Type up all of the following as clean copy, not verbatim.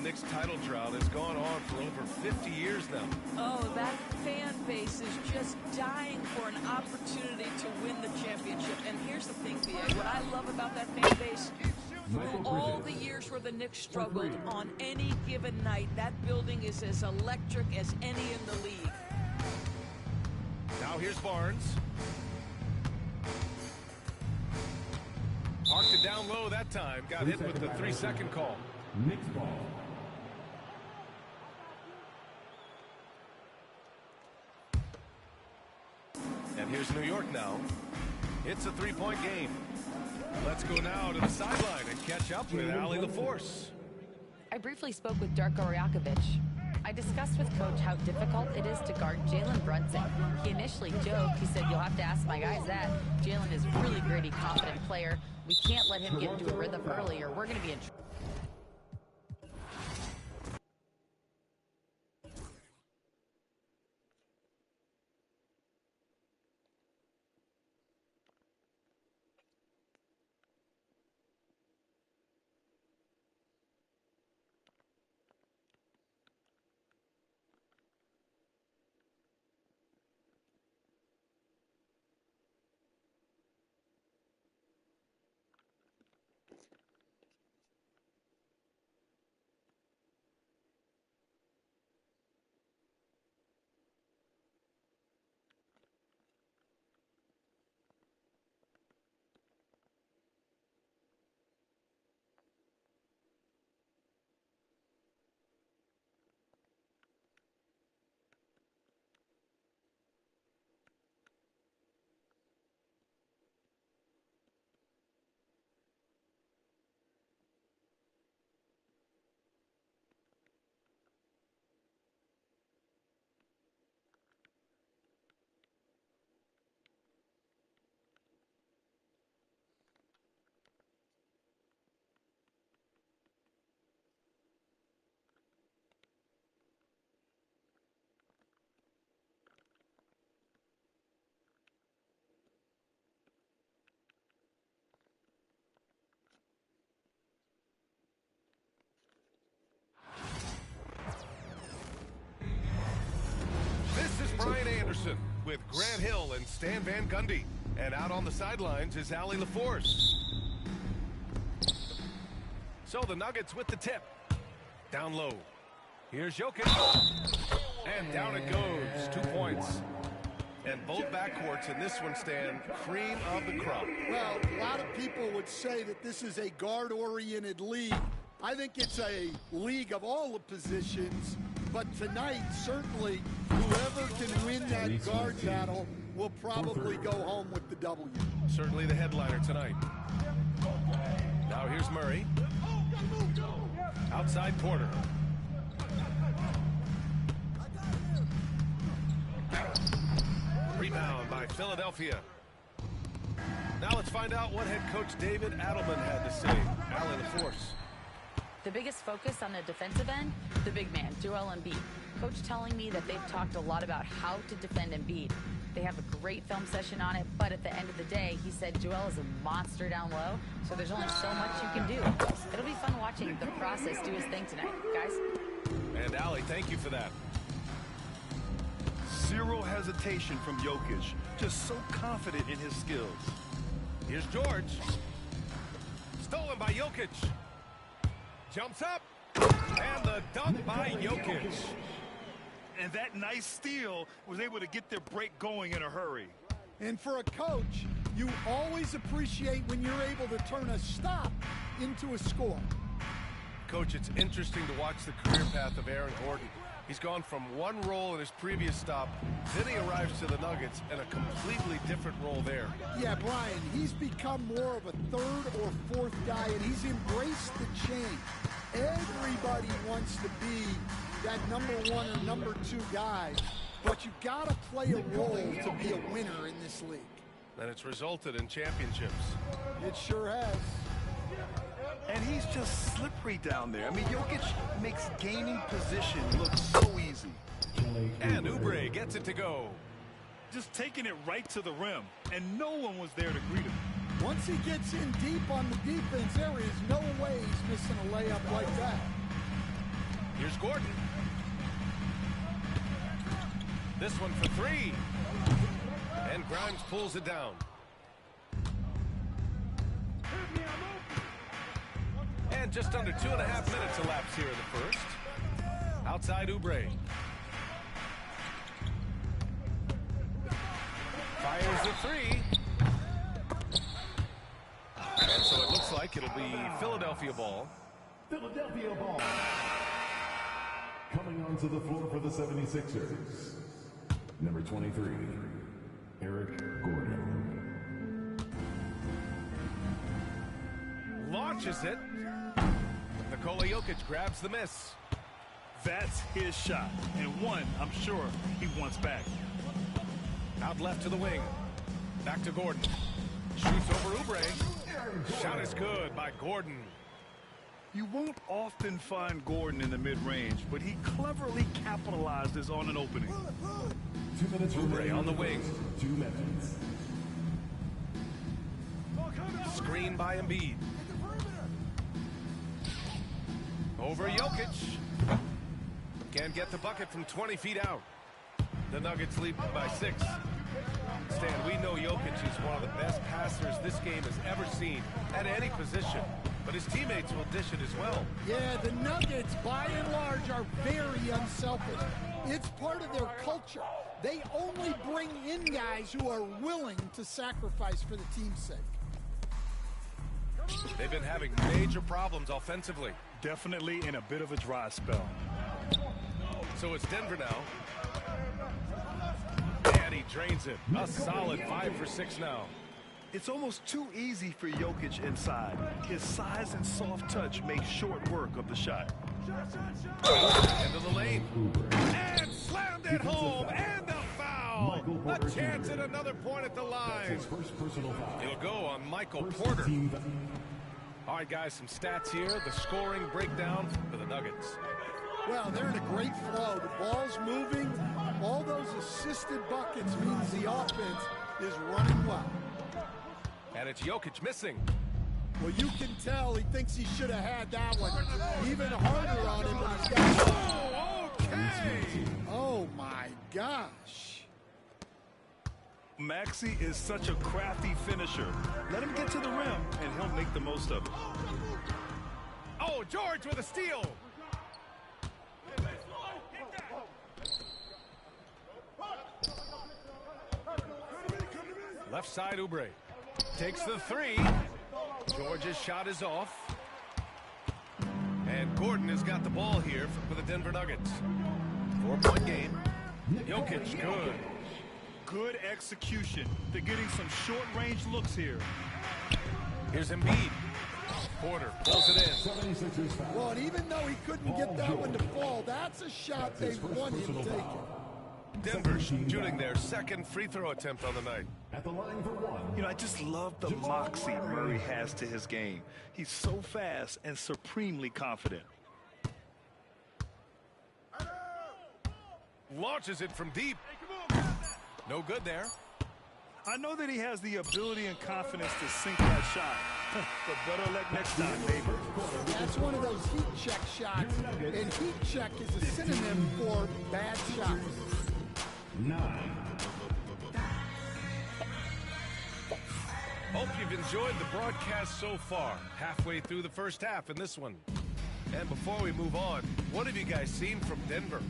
Knicks title drought has gone on for over 50 years now. Oh, that fan base is just dying for an opportunity to win the championship. And here's the thing, B.A., what I love about that fan base, through all the years where the Knicks struggled, on any given night, that building is as electric as any in the league. Now here's Barnes. Parked it down low that time. Got hit with the 3-second call. Knicks ball. And here's New York now. It's a 3-point game. Let's go now to the sideline and catch up with Allie LaForce. I briefly spoke with Darko Rajakovic. I discussed with Coach how difficult it is to guard Jalen Brunson. He initially joked. He said, "You'll have to ask my guys that. Jalen is a really gritty, confident player. We can't let him get into a rhythm early or we're going to be in trouble." Brian Anderson with Grant Hill and Stan Van Gundy. And out on the sidelines is Allie LaForce. So the Nuggets with the tip. Down low. Here's Jokic. And down it goes. 2 points. And both backcourts in this one, Stan, cream of the crop. Well, a lot of people would say that this is a guard-oriented league. I think it's a league of all the positions. But tonight, certainly, whoever can win that guard battle will probably go home with the W. Certainly the headliner tonight. Now here's Murray. Outside Porter. Rebound by Philadelphia. Now let's find out what head coach David Adelman had to say. Allie LaForce. The biggest focus on the defensive end, the big man, Joel Embiid. Coach telling me that they've talked a lot about how to defend Embiid. They have a great film session on it, but at the end of the day, he said Joel is a monster down low, so there's only so much you can do. It'll be fun watching the process do his thing tonight, guys. And Allie, thank you for that. Zero hesitation from Jokic. Just so confident in his skills. Here's George. Stolen by Jokic. Jumps up. And the dunk by Jokic. And that nice steal was able to get their break going in a hurry. And for a coach, you always appreciate when you're able to turn a stop into a score. Coach, it's interesting to watch the career path of Aaron Gordon. He's gone from one role in his previous stop, then he arrives to the Nuggets in a completely different role there. Yeah, Brian, he's become more of a third or fourth guy, and he's embraced the change. Everybody wants to be that number one or number two guy, but you've got to play a role to be a winner in this league. And it's resulted in championships. It sure has. And he's just slippery down there. I mean, Jokic makes gaining position look so easy. And Oubre gets it to go. Just taking it right to the rim, and no one was there to greet him. Once he gets in deep on the defense, there is no way he's missing a layup like that. Here's Gordon. This one for three. And Grimes pulls it down. And just under 2.5 minutes elapsed here in the first. Outside Oubre. Fires the three. And so it looks like it'll be Philadelphia ball. Philadelphia ball. Coming onto the floor for the 76ers. Number 23, Eric Gordon. Launches it. Nikola Jokic grabs the miss. That's his shot, and one I'm sure he wants back. Out left to the wing. Back to Gordon. Shoots over Oubre. Shot is good by Gordon. You won't often find Gordon in the mid-range, but he cleverly capitalizes on an opening. 2 minutes Oubre on the wing. 2 minutes. Screen by Embiid. Over Jokic. Can't get the bucket from 20 feet out. The Nuggets lead by 6. Stan, we know Jokic is one of the best passers this game has ever seen at any position. But his teammates will dish it as well. Yeah, the Nuggets, by and large, are very unselfish. It's part of their culture. They only bring in guys who are willing to sacrifice for the team's sake. They've been having major problems offensively. Definitely in a bit of a dry spell. So it's Denver now. And he drains it. A solid 5 for 6 now. It's almost too easy for Jokic inside. His size and soft touch make short work of the shot. Into the lane. And slammed it home. And the foul. A chance at another point at the line. His first personal foul. It'll go on Michael Porter. All right, guys, some stats here. The scoring breakdown for the Nuggets. Well, they're in a great flow. The ball's moving. All those assisted buckets means the offense is running well. And it's Jokic missing. Well, you can tell he thinks he should have had that one. Even harder on him, but he's got... Oh, okay. Oh, my gosh. Maxey is such a crafty finisher. Let him get to the rim, and he'll make the most of it. Oh, George with a steal. Left side, Oubre. Takes the three. George's shot is off. And Gordon has got the ball here for the Denver Nuggets. 4-point game. Jokic, good. Good execution. They're getting some short-range looks here. Here's Embiid. Porter pulls it in. Well, and even though he couldn't get that one to fall, that's a shot they want him taking. Denver shooting their second free throw attempt on the night. At the line for one. You know, I just love the moxie Murray has to his game. He's so fast and supremely confident. Launches it from deep. No good there. I know that he has the ability and confidence to sink that shot. But better luck next time, neighbor. That's one of those heat check shots. And heat check is a synonym for bad shots. 9. Hope you've enjoyed the broadcast so far. Halfway through the first half in this one. And before we move on, what have you guys seen from Denver?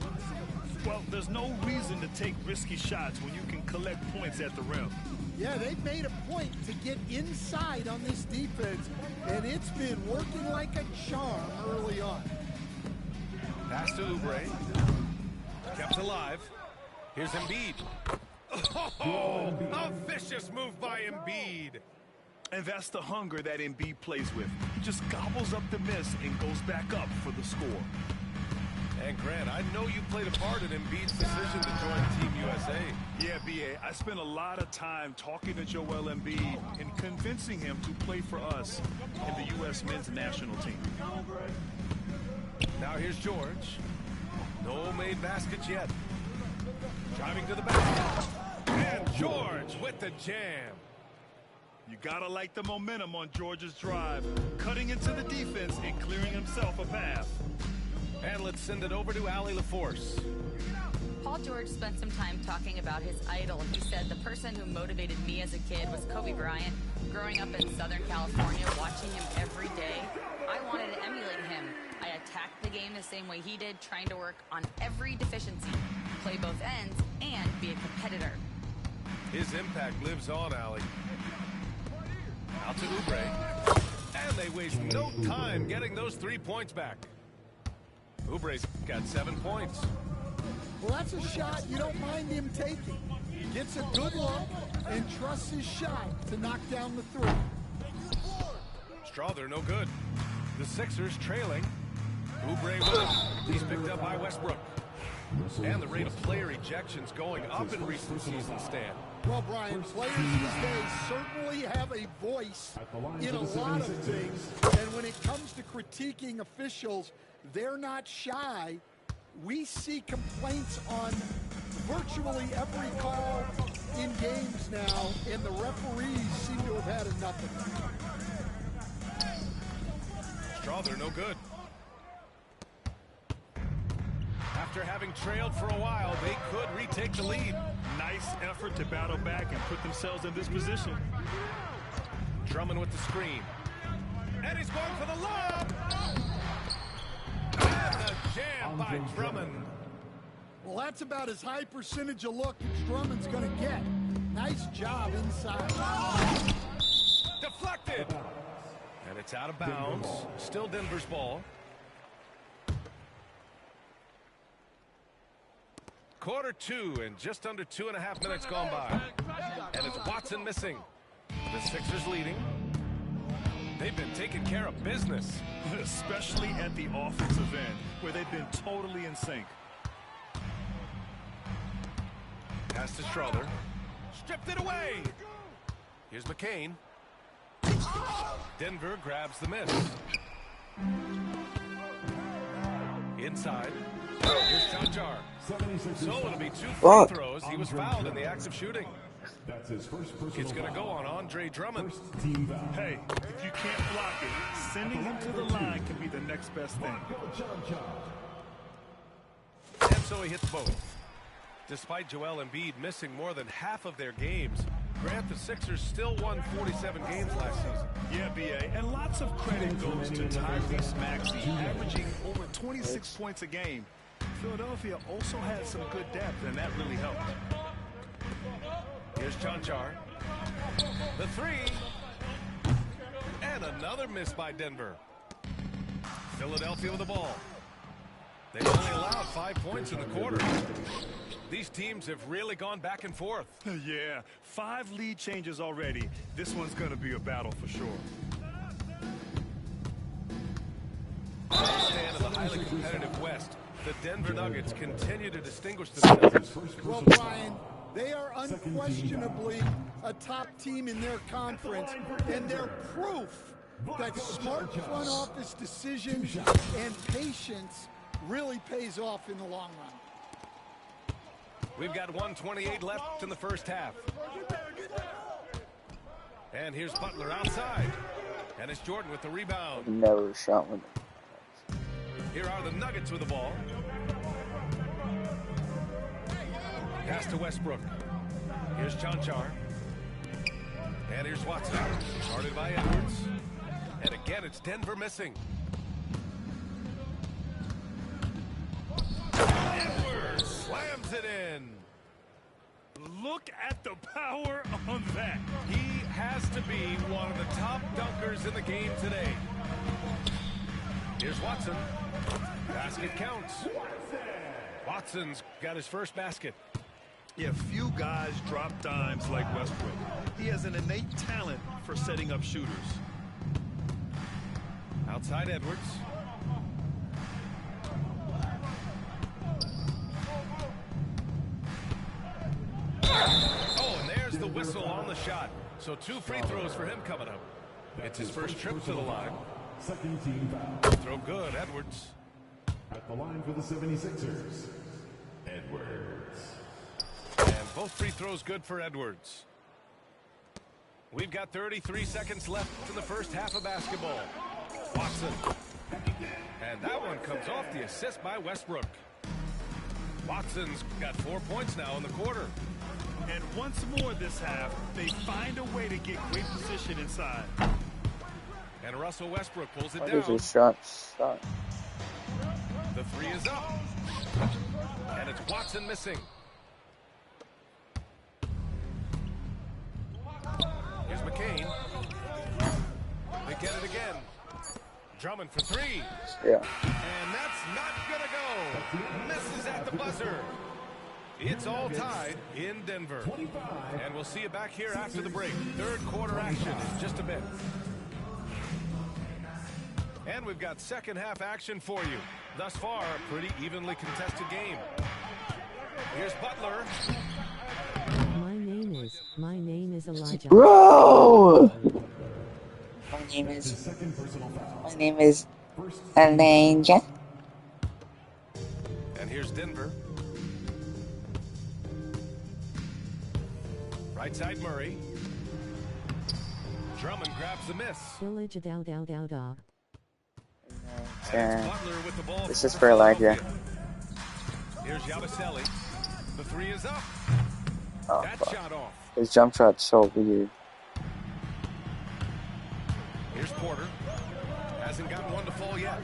Well, there's no reason to take risky shots when you can collect points at the rim. Yeah, they've made a point to get inside on this defense, and it's been working like a charm early on. Pass to Oubre. Kept alive. Here's Embiid. Oh, a vicious move by Embiid. And that's the hunger that Embiid plays with. He just gobbles up the miss and goes back up for the score. And Grant, I know you played a part in Embiid's decision to join Team USA. Yeah, B.A., I spent a lot of time talking to Joel Embiid and convincing him to play for us in the U.S. men's national team. Now here's George. No made baskets yet. Driving to the basket. And George with the jam. You gotta like the momentum on George's drive, cutting into the defense and clearing himself a path. And And let's send it over to Allie LaForce. Paul George spent some time talking about his idol. He said, the person who motivated me as a kid was Kobe Bryant. Growing up in Southern California, watching him every day, I wanted to emulate him. I attacked the game the same way he did, trying to work on every deficiency, play both ends, and be a competitor. His impact lives on, Allie. Out to Oubre. And they waste no time getting those 3 points back. Oubre's got 7 points. Well, that's a shot you don't mind him taking. Gets a good look and trusts his shot to knock down the three. Strawther no good. The Sixers trailing. Oubre with him. He's picked up by Westbrook. And the rate of player ejections going up in recent seasons, Stan. Well, Brian, players these days certainly have a voice in a lot of things. And when it comes to critiquing officials, they're not shy. We see complaints on virtually every call in games now, and the referees seem to have had enough of it. Strawther no good. After having trailed for a while, they could retake the lead. Nice effort to battle back and put themselves in this position. Drummond with the screen. And he's going for the lob. And the jam by Drummond. Well, that's about as high percentage of look as Drummond's going to get. Nice job inside. Deflected. And it's out of bounds. Still Denver's ball. Quarter two and just under 2.5 minutes gone by. And it's Watson missing. The Sixers leading. They've been taking care of business. Especially at the offensive end, where they've been totally in sync. Pass to Strawther. Stripped it away. Here's McCain. Denver grabs the miss. Inside. Here's Chanchar. So it'll be 2 free throws. He was fouled in the act of shooting. That's his first personal It's going to go on Andre Drummond. team foul. Hey, if you can't block it, sending him to the line can be the next best thing. And so he hits both. Despite Joel Embiid missing more than half of their games, Grant, the Sixers still won 47 games last season. Yeah, B.A., and lots of credit goes to Tyrese Maxey, averaging over 26 points a game. Philadelphia also had some good depth, and that really helped. Here's Chanchar. The three. And another miss by Denver. Philadelphia with the ball. They only allowed 5 points in the quarter. These teams have really gone back and forth. Yeah, 5 lead changes already. This one's going to be a battle for sure. Stand in the highly competitive West. The Denver Nuggets continue to distinguish themselves. Well, Brian, they are unquestionably a top team in their conference, and they're proof that smart front office decisions and patience really pays off in the long run. We've got 1:28 left in the first half. And here's Butler outside. And it's Jordan with the rebound. Never shot one. Here are the Nuggets with the ball. Pass to Westbrook. Here's Chanchar. And here's Watson. Guarded by Edwards. And again, it's Denver missing. Edwards slams it in. Look at the power on that. He has to be one of the top dunkers in the game today. Here's Watson. Basket counts. Watson's got his first basket. Yeah, few guys drop dimes like Westbrook. He has an innate talent for setting up shooters. Outside Edwards. Oh, and there's the whistle on the shot. So 2 free throws for him coming up. It's his first trip to the line. Second team foul. Throw good, Edwards. At the line for the 76ers, Edwards. And both free throws good for Edwards. We've got 33 seconds left in the first half of basketball. Watson. And that one comes off the assist by Westbrook. Watson's got 4 points now in the quarter. And once more this half, they find a way to get great position inside. And Russell Westbrook pulls it What down. is his shot? The three is up. And it's Watson missing. Here's McCain. They get it again. Drummond for three. Yeah. And that's not going to go. Misses at the buzzer. It's all tied in Denver. And we'll see you back here after the break. Third quarter action in just a bit. And we've got second half action for you. Thus far, a pretty evenly contested game. Here's Butler. My name is Elijah. Bro! My name is Elijah. And here's Denver. Right side Murray. Drummond grabs the miss. Village dow. And it's Butler with the ball. This is for Elijah. Here's Yabusele. The three is up. Oh, That fuck. shot off. His jump shot's so weird. Here's Porter. Hasn't gotten one to fall yet.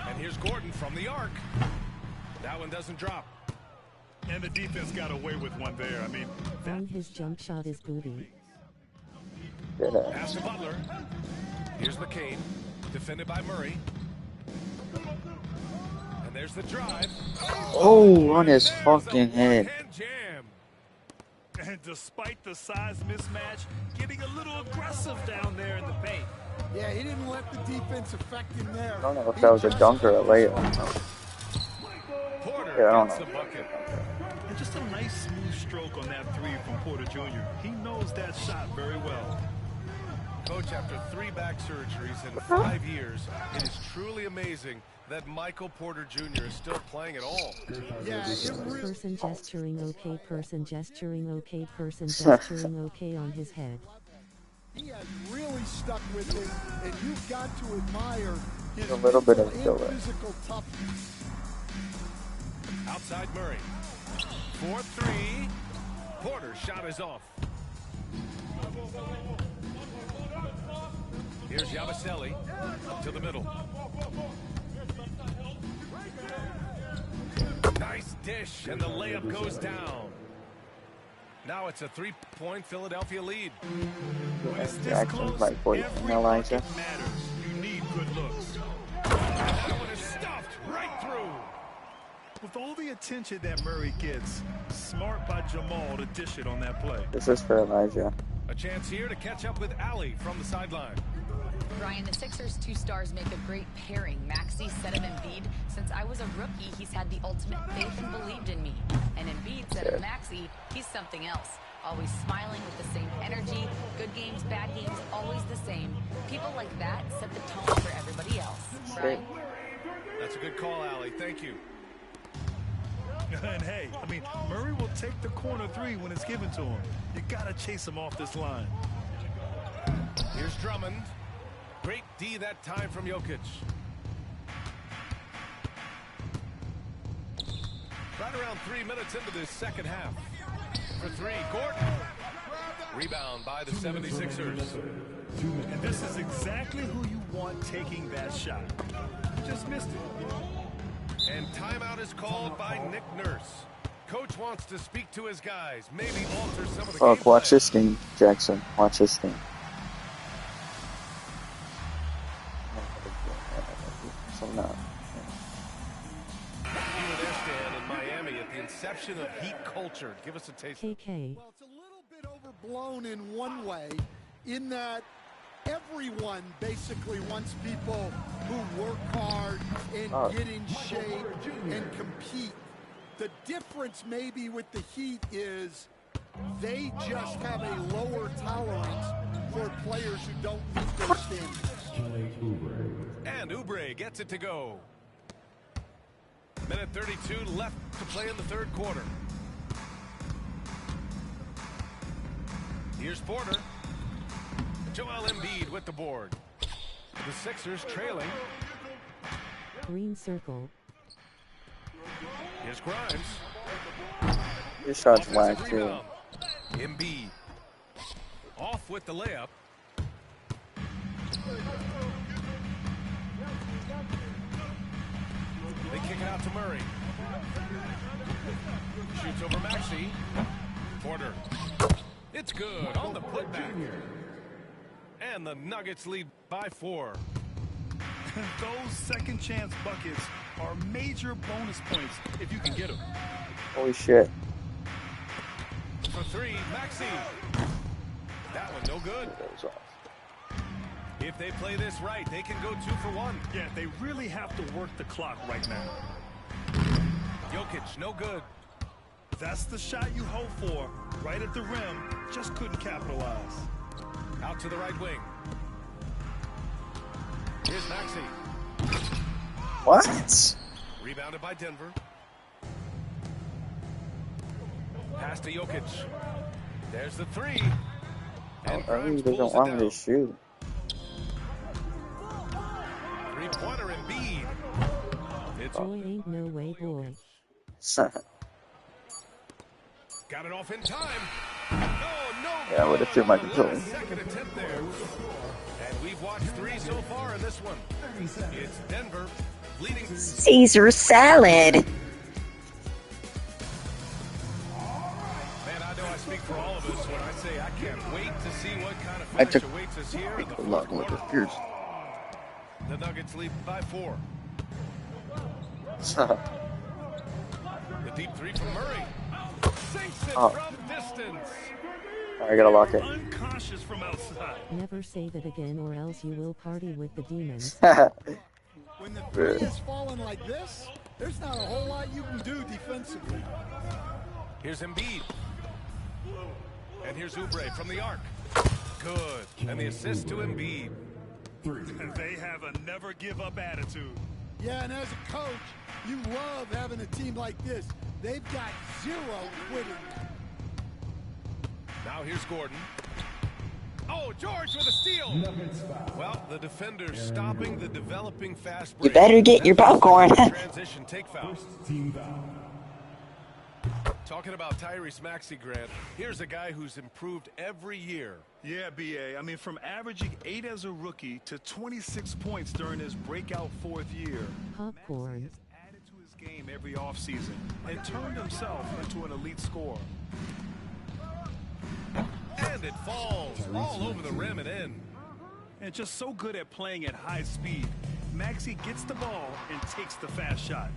And here's Gordon from the arc. That one doesn't drop. And the defense got away with one there. I mean, On his jump shot is booty. Good Pass to Butler. Here's McCain. Defended by Murray. And there's the drive. Oh, on his There's a fucking head. one-hand jam. and despite the size mismatch, getting a little aggressive down there in the paint. Yeah, he didn't let the defense affect him there. I don't know if that was a dunk or a layup. Porter Yeah, I don't gets know. the bucket. And just a nice smooth stroke on that three from Porter Jr. He knows that shot very well. Coach, after 3 back surgeries in 5 years, it is truly amazing that Michael Porter Jr. is still playing at all. Yeah, it really. Person gesturing okay, person gesturing okay, person gesturing okay on his head. He has really stuck with it, and you've got to admire his A little bit of mental filler. and physical toughness. Outside Murray. 4-3. Porter's shot is off. Here's Yabusele up to the middle. Nice dish, and the layup goes down. Now it's a 3-point Philadelphia lead. When it's this Jackson's close, like 40 every Elijah. bucket matters. You need good looks. That one is stuffed right through. With all the attention that Murray gets, smart by Jamal to dish it on that play. This is for Elijah. A chance here to catch up with Allie from the sideline. Brian, the Sixers' 2 stars make a great pairing. Maxey said of Embiid, since I was a rookie, he's had the ultimate faith and believed in me. And Embiid said of Maxey, he's something else. Always smiling with the same energy. Good games, bad games, always the same. People like that set the tone for everybody else. Brian? That's a good call, Allie. Thank you. And hey, I mean, Murray will take the corner three when it's given to him. You got to chase him off this line. Here's Drummond. Great D that time from Jokic. Right around 3 minutes into this second half. For 3, Gordon. Rebound by the 76ers. And this is exactly who you want taking that shot. Just missed it. And timeout is called by Nick Nurse. Coach wants to speak to his guys. Maybe alter some of the game Fuck, watch plan. this game, Jackson. Watch this game. So now. You were there, Stan, in Miami at the inception of Heat culture. Give us a taste. KK. Well, it's a little bit overblown in one way, in that everyone basically wants people who work hard and get in shape and compete. The difference maybe with the Heat is they just have a lower tolerance for players who don't meet their standards. And Oubre gets it to go. Minute 32 left to play in the third quarter. Here's Porter. Joel Embiid with the board. The Sixers trailing. Green circle. Here's Grimes. Your shot's Offensive whack too. rebound. Embiid. Off with the layup. They kick it out to Murray. Shoots over Maxey. Porter. It's good on the putback. And the Nuggets lead by 4. Those second chance buckets are major bonus points if you can get them. Holy shit. For 3, Maxey. That one no good. That was off. If they play this right, they can go 2 for 1. Yeah, they really have to work the clock right now. Jokic, no good. That's the shot you hope for. Right at the rim, just couldn't capitalize. Out to the right wing. Here's Maxey. What? Rebounded by Denver. Pass to Jokic. There's the 3. And I really Grimes doesn't pulls it want me down. to shoot. Three-pointer Embiid. It's Boy ain't no way, boy. got it off in time. No. Yeah, I would have threw my controller. Second attempt there. And we've watched 3 so far in this one. It's Denver leading. Caesar salad. Man, I know I speak for all of us when I say I can't wait to see what kind of I finish took awaits us here in the a fourth lot with quarter. the Pierce. The Nuggets lead by 4. The deep 3 from Murray. Sinks it Oh. from distance. I gotta lock it. Unconscious from outside. Never say that again or else you will party with the demons. When the three is falling like this, there's not a whole lot you can do defensively. Here's Embiid. And here's Oubre from the arc. Good. And the assist to Embiid. They have a never give up attitude. Yeah, and as a coach, you love having a team like this. They've got 0 quitting. Now here's Gordon. Oh, George with a steal. Well, the defender's stopping the developing fast break. You better get your popcorn. Transition take foul. Team foul. Talking about Tyrese Maxey, Grant, here's a guy who's improved every year. Yeah, BA. I mean, from averaging 8 as a rookie to 26 points during his breakout 4th year. Popcorn. Maxey has added to his game every offseason and turned himself into an elite scorer. And it falls all over the rim and in. And just so good at playing at high speed. Maxey gets the ball and takes the fast shot.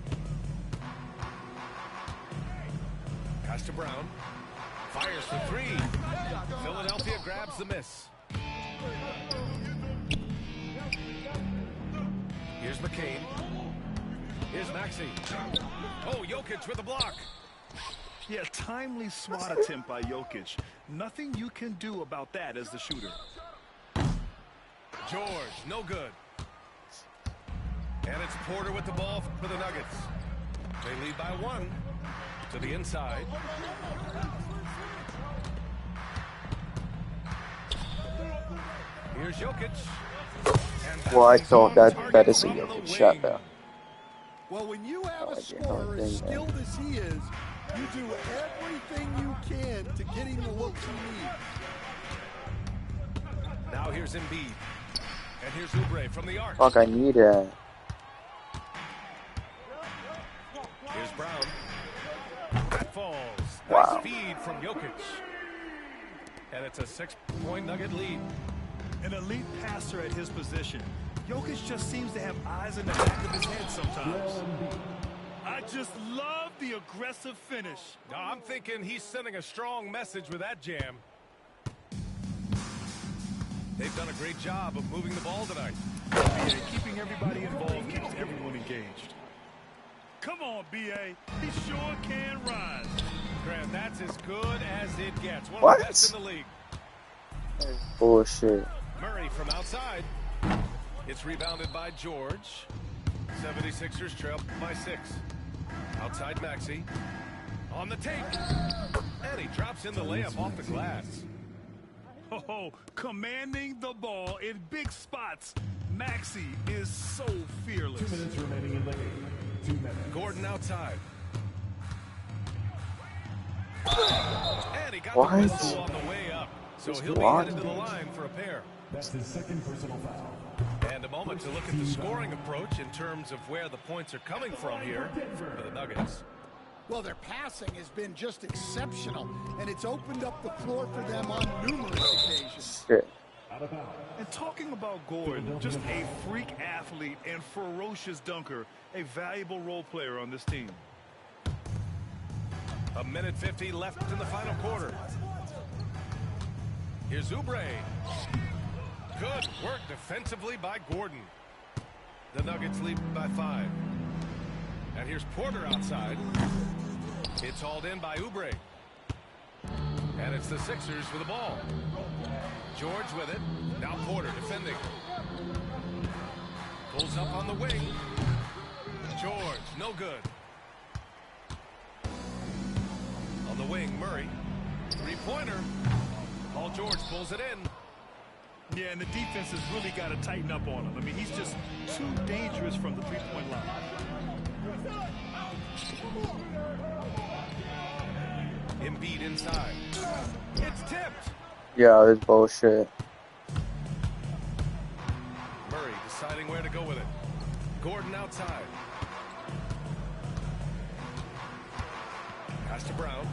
Pass to Brown. Fires for 3. Philadelphia grabs the miss. Here's McCain. Here's Maxey. Oh, Jokic with a block. Yeah, timely swat attempt by Jokic. Nothing you can do about that as the shooter. George, no good. And it's Porter with the ball for the Nuggets. They lead by 1 to the inside. Here's Jokic. And Well, I thought that target is a from the Jokic shot wing. though. Well, when you have a I didn't know scorer a as thing, man. skilled as he is, you do everything you can to get him the looks he needs. Now here's Embiid. And here's Oubre from the arc. Fuck, I need a. Here's Brown. That falls. Wow. Nice feed from Jokic. And it's a 6-point Nugget lead. An elite passer at his position. Jokic just seems to have eyes in the back of his head sometimes. I just love the aggressive finish. Now, I'm thinking he's sending a strong message with that jam. They've done a great job of moving the ball tonight. BA, keeping everybody involved keeps everyone engaged. Come on, BA. He sure can rise. Grant, that's as good as it gets. One What? of the best in the league. Bullshit. Murray from outside. It's rebounded by George. 76ers trail by 6. Outside Maxey. On the take. And he drops in the layup off the glass. Oh, commanding the ball in big spots. Maxey is so fearless. 2 minutes remaining in the game. 2 minutes. Gordon outside. And he got What? the whistle on the way up. So he'll be What? headed to the line for a pair. That's his second personal foul. And a moment to look at the scoring approach in terms of where the points are coming from here for the Nuggets. Well, their passing has been just exceptional, and it's opened up the floor for them on numerous occasions. Shit. Out of bounds. And talking about Gordon, just a freak athlete and ferocious dunker, a valuable role player on this team. A minute 50 left in the final quarter. Here's Oubre. Good work defensively by Gordon. The Nuggets lead by 5. And here's Porter outside. It's hauled in by Oubre. And it's the Sixers with the ball. George with it. Now Porter defending. Pulls up on the wing. George, no good. On the wing, Murray. Three-pointer. Paul George pulls it in. Yeah, and the defense has really got to tighten up on him. I mean, he's just too dangerous from the three-point line. Embiid inside. It's tipped. Yeah, this bullshit. Murray deciding where to go with it. Gordon outside. Pass to Brown.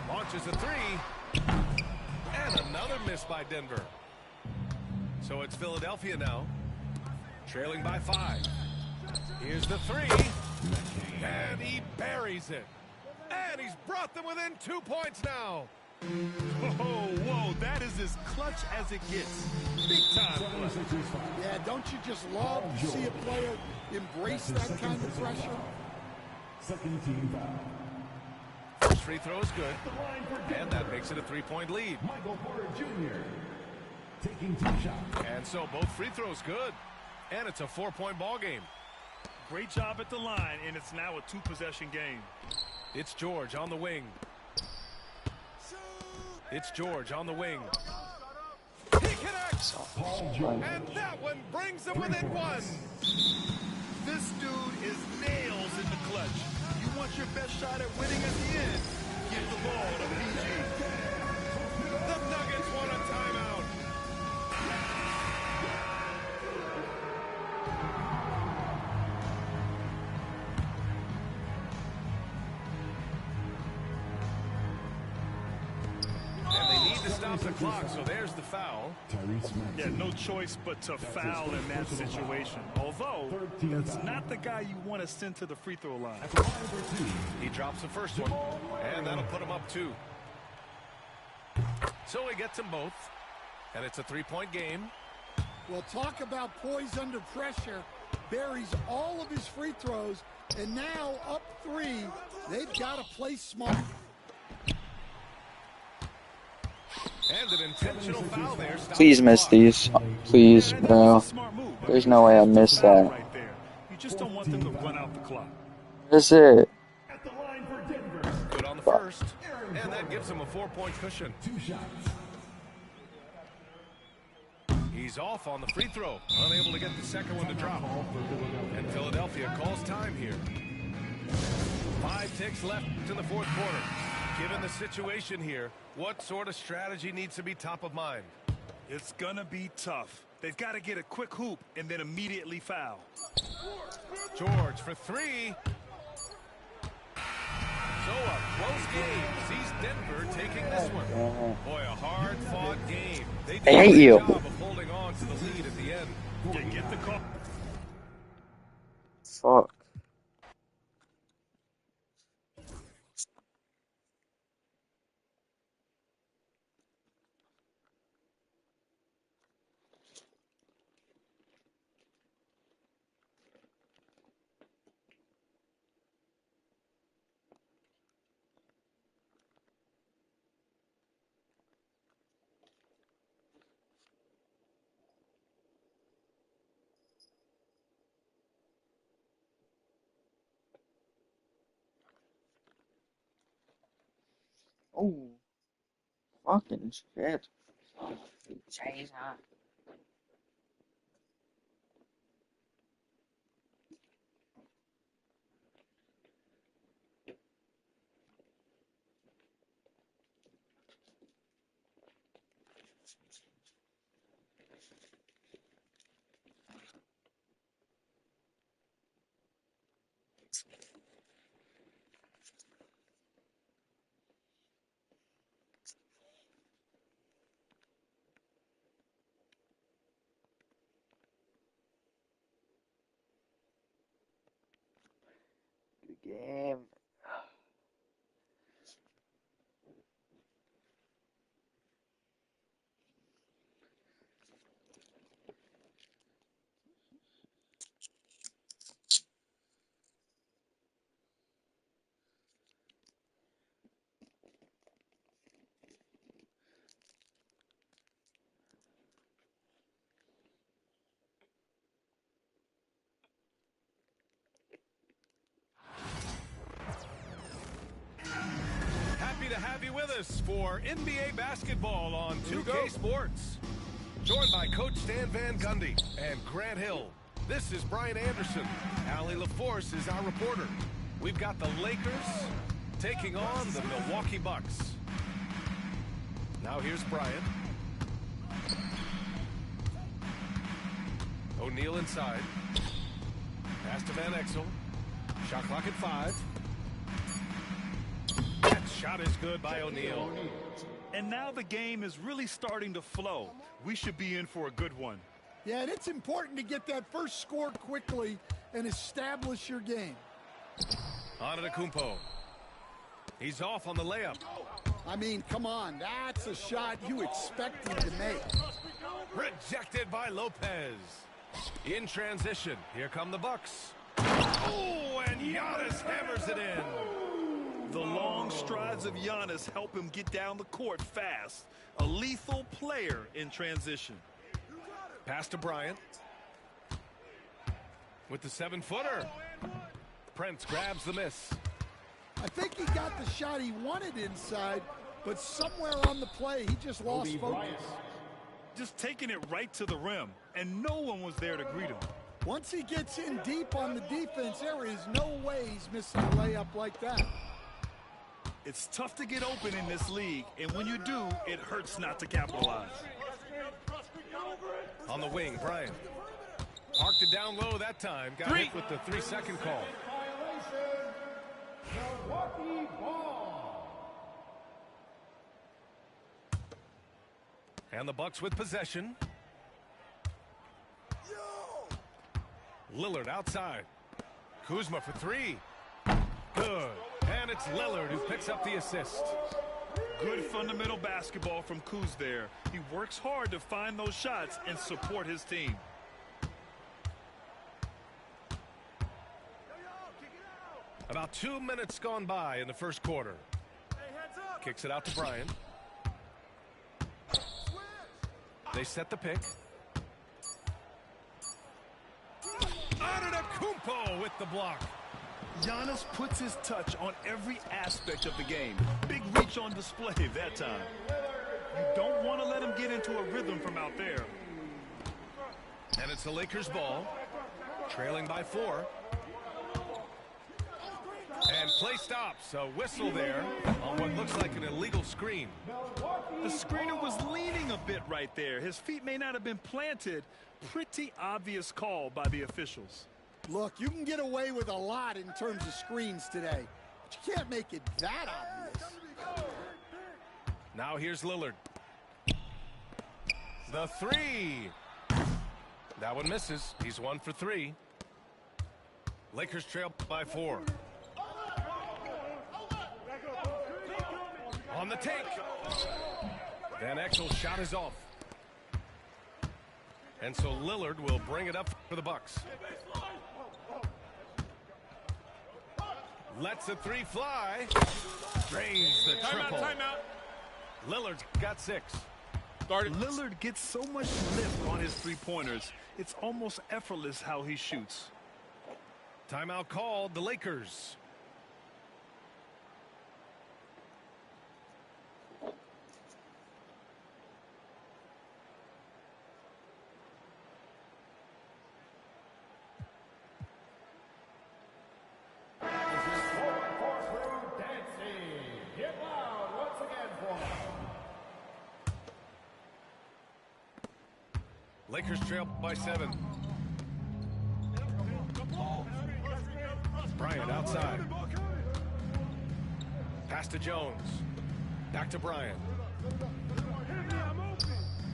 Launches a three. And another miss by Denver. So it's Philadelphia now. Trailing by 5. Here's the three. And he buries it. And he's brought them within 2 points now. Whoa, that is as clutch as it gets. Big time play. Yeah, don't you just love to see a player embrace that kind of pressure? Second team foul. First free throw is good. And that makes it a 3-point lead. Michael Porter Jr. taking 2 shots. And so both free throws good. And it's a 4-point ball game. Great job at the line, and it's now a 2-possession game. It's George on the wing. It's George on the wing. He connects! And that one brings them within 1. This dude is nails in the clutch. You want your best shot at winning at the end? Give the ball to PG. The Nuggets want a timeout. And they need to stop the clock, so there's the foul. Yeah, no choice but to foul in that situation. Although, that's not the guy you want to send to the free throw line. He drops the first one, and that'll put him up 2. So he gets them both, and it's a 3-point game. Well, talk about poise under pressure. Buries all of his free throws, and now up 3. They've got to play smart. And an intentional foul there. Please miss these. Please, bro. There's no way I missed that. Right there. You just don't want them to run out the clock. That's it. At the line for Denver. Good on the first, and that gives him a 4-point cushion. 2 shots. He's off on the free throw, unable to get the second one to drop. And Philadelphia calls time here. 5 ticks left in the 4th quarter. Given the situation here, what sort of strategy needs to be top of mind? It's going to be tough. They've got to get a quick hoop and then immediately foul. George for 3. So a close game sees Denver taking this one. Boy, a hard-fought game. They did I hate a you. good job of holding on to the lead at the end. Yeah, get the call. Fuck. Oh, fucking shit. Good game. Happy to have you with us for NBA basketball on 2K Sports. Joined by Coach Stan Van Gundy and Grant Hill. This is Brian Anderson. Allie LaForce is our reporter. We've got the Lakers taking on the Milwaukee Bucks. Now here's Brian. O'Neal inside. Pass to Van Exel. Shot clock at 5. That shot is good by O'Neal. And now the game is really starting to flow. We should be in for a good one. Yeah, and it's important to get that first score quickly and establish your game. Antetokounmpo. He's off on the layup. I mean, come on, that's a shot you expected to make. Rejected by Lopez. In transition, here come the Bucks. Oh, and Giannis hammers it in. The long strides of Giannis help him get down the court fast. A lethal player in transition. Pass to Bryant. With the 7-footer. Prince grabs the miss. I think he got the shot he wanted inside, but somewhere on the play, he just lost focus. Just taking it right to the rim, and no one was there to greet him. Once he gets in deep on the defense, there is no way he's missing a layup like that. It's tough to get open in this league, and when you do, it hurts not to capitalize. On the wing, Bryant. Parked it down low that time. Got hit with the 3-second call. And the Bucks with possession. Lillard outside. Kuzma for 3. Good. And it's Lillard who picks up the assist. Good fundamental basketball from Kuz there. He works hard to find those shots and support his team. About 2 minutes gone by in the first quarter. Kicks it out to Bryant. They set the pick. Antetokounmpo with the block. Giannis puts his touch on every aspect of the game. Big reach on display that time. You don't want to let him get into a rhythm from out there. And it's the Lakers ball. Trailing by 4. And play stops. A whistle there on what looks like an illegal screen. The screener was leaning a bit right there. His feet may not have been planted. Pretty obvious call by the officials. Look, you can get away with a lot in terms of screens today, but you can't make it that obvious. Now here's Lillard. The 3. That one misses. He's 1 for 3. Lakers trail by 4. On the take. Van Exel's shot is off. And so Lillard will bring it up for the Bucks. Lets a 3 fly. Drains the triple. Timeout. Lillard's got 6. Lillard gets so much lift on his three-pointers. It's almost effortless how he shoots. Timeout called, the Lakers. Lakers trail by 7. Bryant outside. Pass to Jones. Back to Bryant.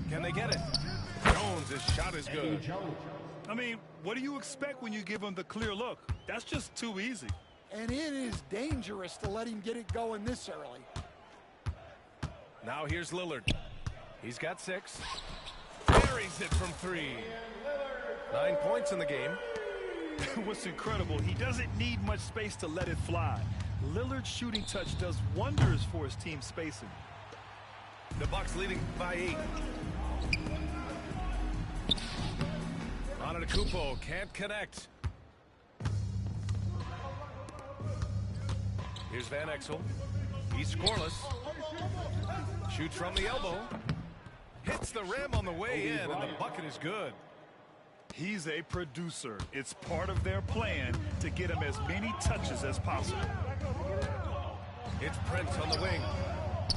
Can they get it? Jones' shot is good. I mean, what do you expect when you give him the clear look? That's just too easy. And it is dangerous to let him get it going this early. Now here's Lillard. He's got 6. Buries it from 3. 9 points in the game. What's incredible, he doesn't need much space to let it fly. Lillard's shooting touch does wonders for his team spacing. The Bucks leading by 8. Antetokounmpo can't connect. Here's Van Exel. He's scoreless. Shoots from the elbow. Hits the rim on the way in, and the bucket is good. He's a producer. It's part of their plan to get him as many touches as possible. It's Prince on the wing.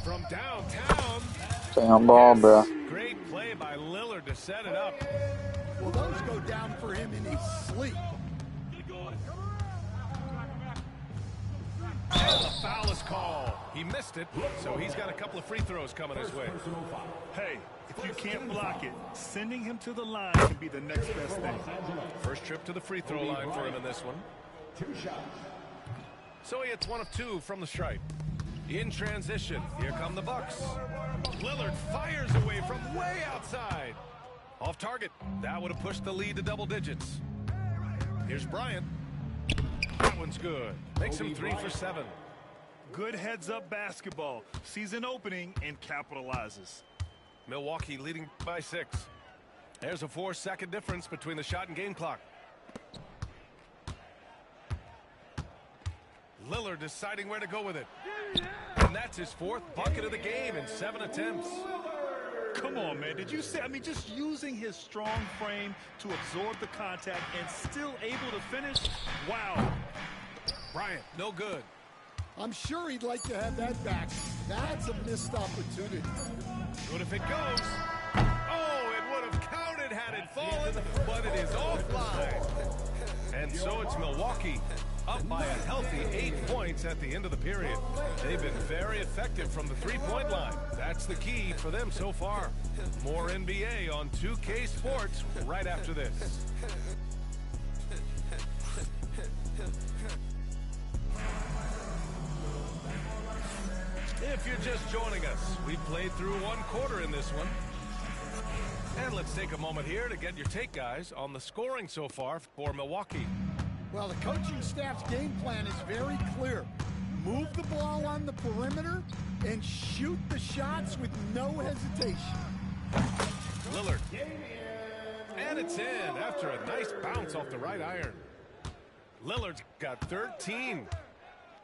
From downtown. Stay on ball, bro. Great play by Lillard to set it up. Well, those go down for him in his sleep. And the foul is called. He missed it, so he's got a couple of free throws coming his way. Hey, if you can't block it, sending him to the line can be the next best thing. First trip to the free throw line for him in this one. 2 shots. So he hits 1 of 2 from the stripe. In transition, here come the Bucks. Lillard fires away from way outside. Off target. That would have pushed the lead to double digits. Here's Bryant. That one's good. Makes him 3 for 7. Good heads-up basketball. Sees an opening and capitalizes. Milwaukee leading by 6. There's a 4-second difference between the shot and game clock. Lillard deciding where to go with it. And that's his 4th bucket of the game in 7 attempts. Come on, man. Did you say, just using his strong frame to absorb the contact and still able to finish? Wow. Bryant, no good. I'm sure he'd like to have that back. That's a missed opportunity. Good if it goes. Oh, it would have counted had it fallen, but it is offline. And so it's Milwaukee up by a healthy 8 points at the end of the period. They've been very effective from the three-point line. That's the key for them so far. More NBA on 2K Sports right after this. If you're just joining us, we've played through 1 quarter in this one. And let's take a moment here to get your take, guys, on the scoring so far for Milwaukee. Well, the coaching staff's game plan is very clear. Move the ball on the perimeter and shoot the shots with no hesitation. Lillard. And it's in after a nice bounce off the right iron. Lillard's got 13.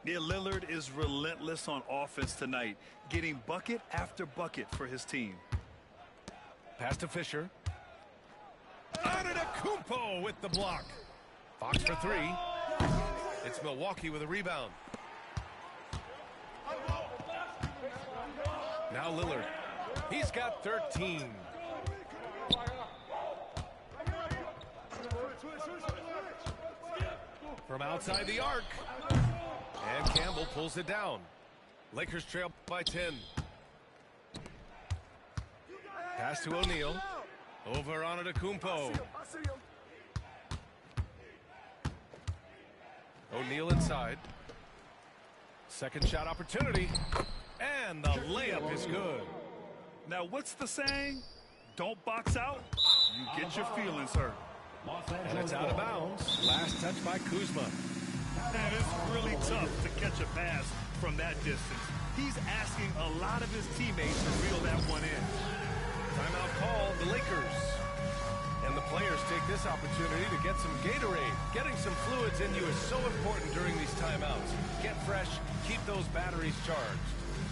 Yeah, Lillard is relentless on offense tonight, getting bucket after bucket for his team. Pass to Fisher. Antetokounmpo with the block. Fox for 3. It's Milwaukee with a rebound. Now Lillard. He's got 13. From outside the arc. And Campbell pulls it down. Lakers trail by 10. Pass to O'Neal. Over Antetokounmpo. O'Neal inside. Second shot opportunity. And the layup is good. Now, what's the saying? Don't box out, you get your feelings hurt. And it's out of bounds. Last touch by Kuzma. And it's really tough to catch a pass from that distance. He's asking a lot of his teammates to reel that one in. Timeout called the Lakers. And the players take this opportunity to get some Gatorade. Getting some fluids in you is so important during these timeouts. Get fresh, keep those batteries charged.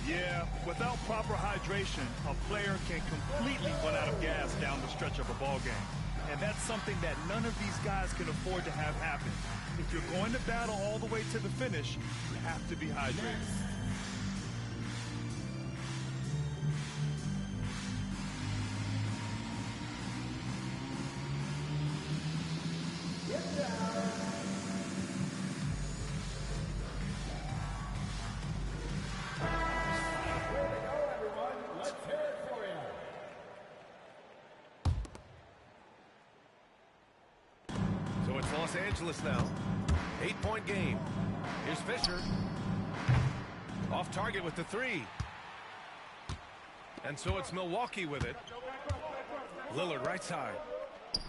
Yeah, without proper hydration, a player can completely run out of gas down the stretch of a ball game. And that's something that none of these guys can afford to have happen. If you're going to battle all the way to the finish, you have to be hydrated. So it's Los Angeles now. 8-point game. Here's Fisher. Off target with the three. And so it's Milwaukee with it. Lillard right side.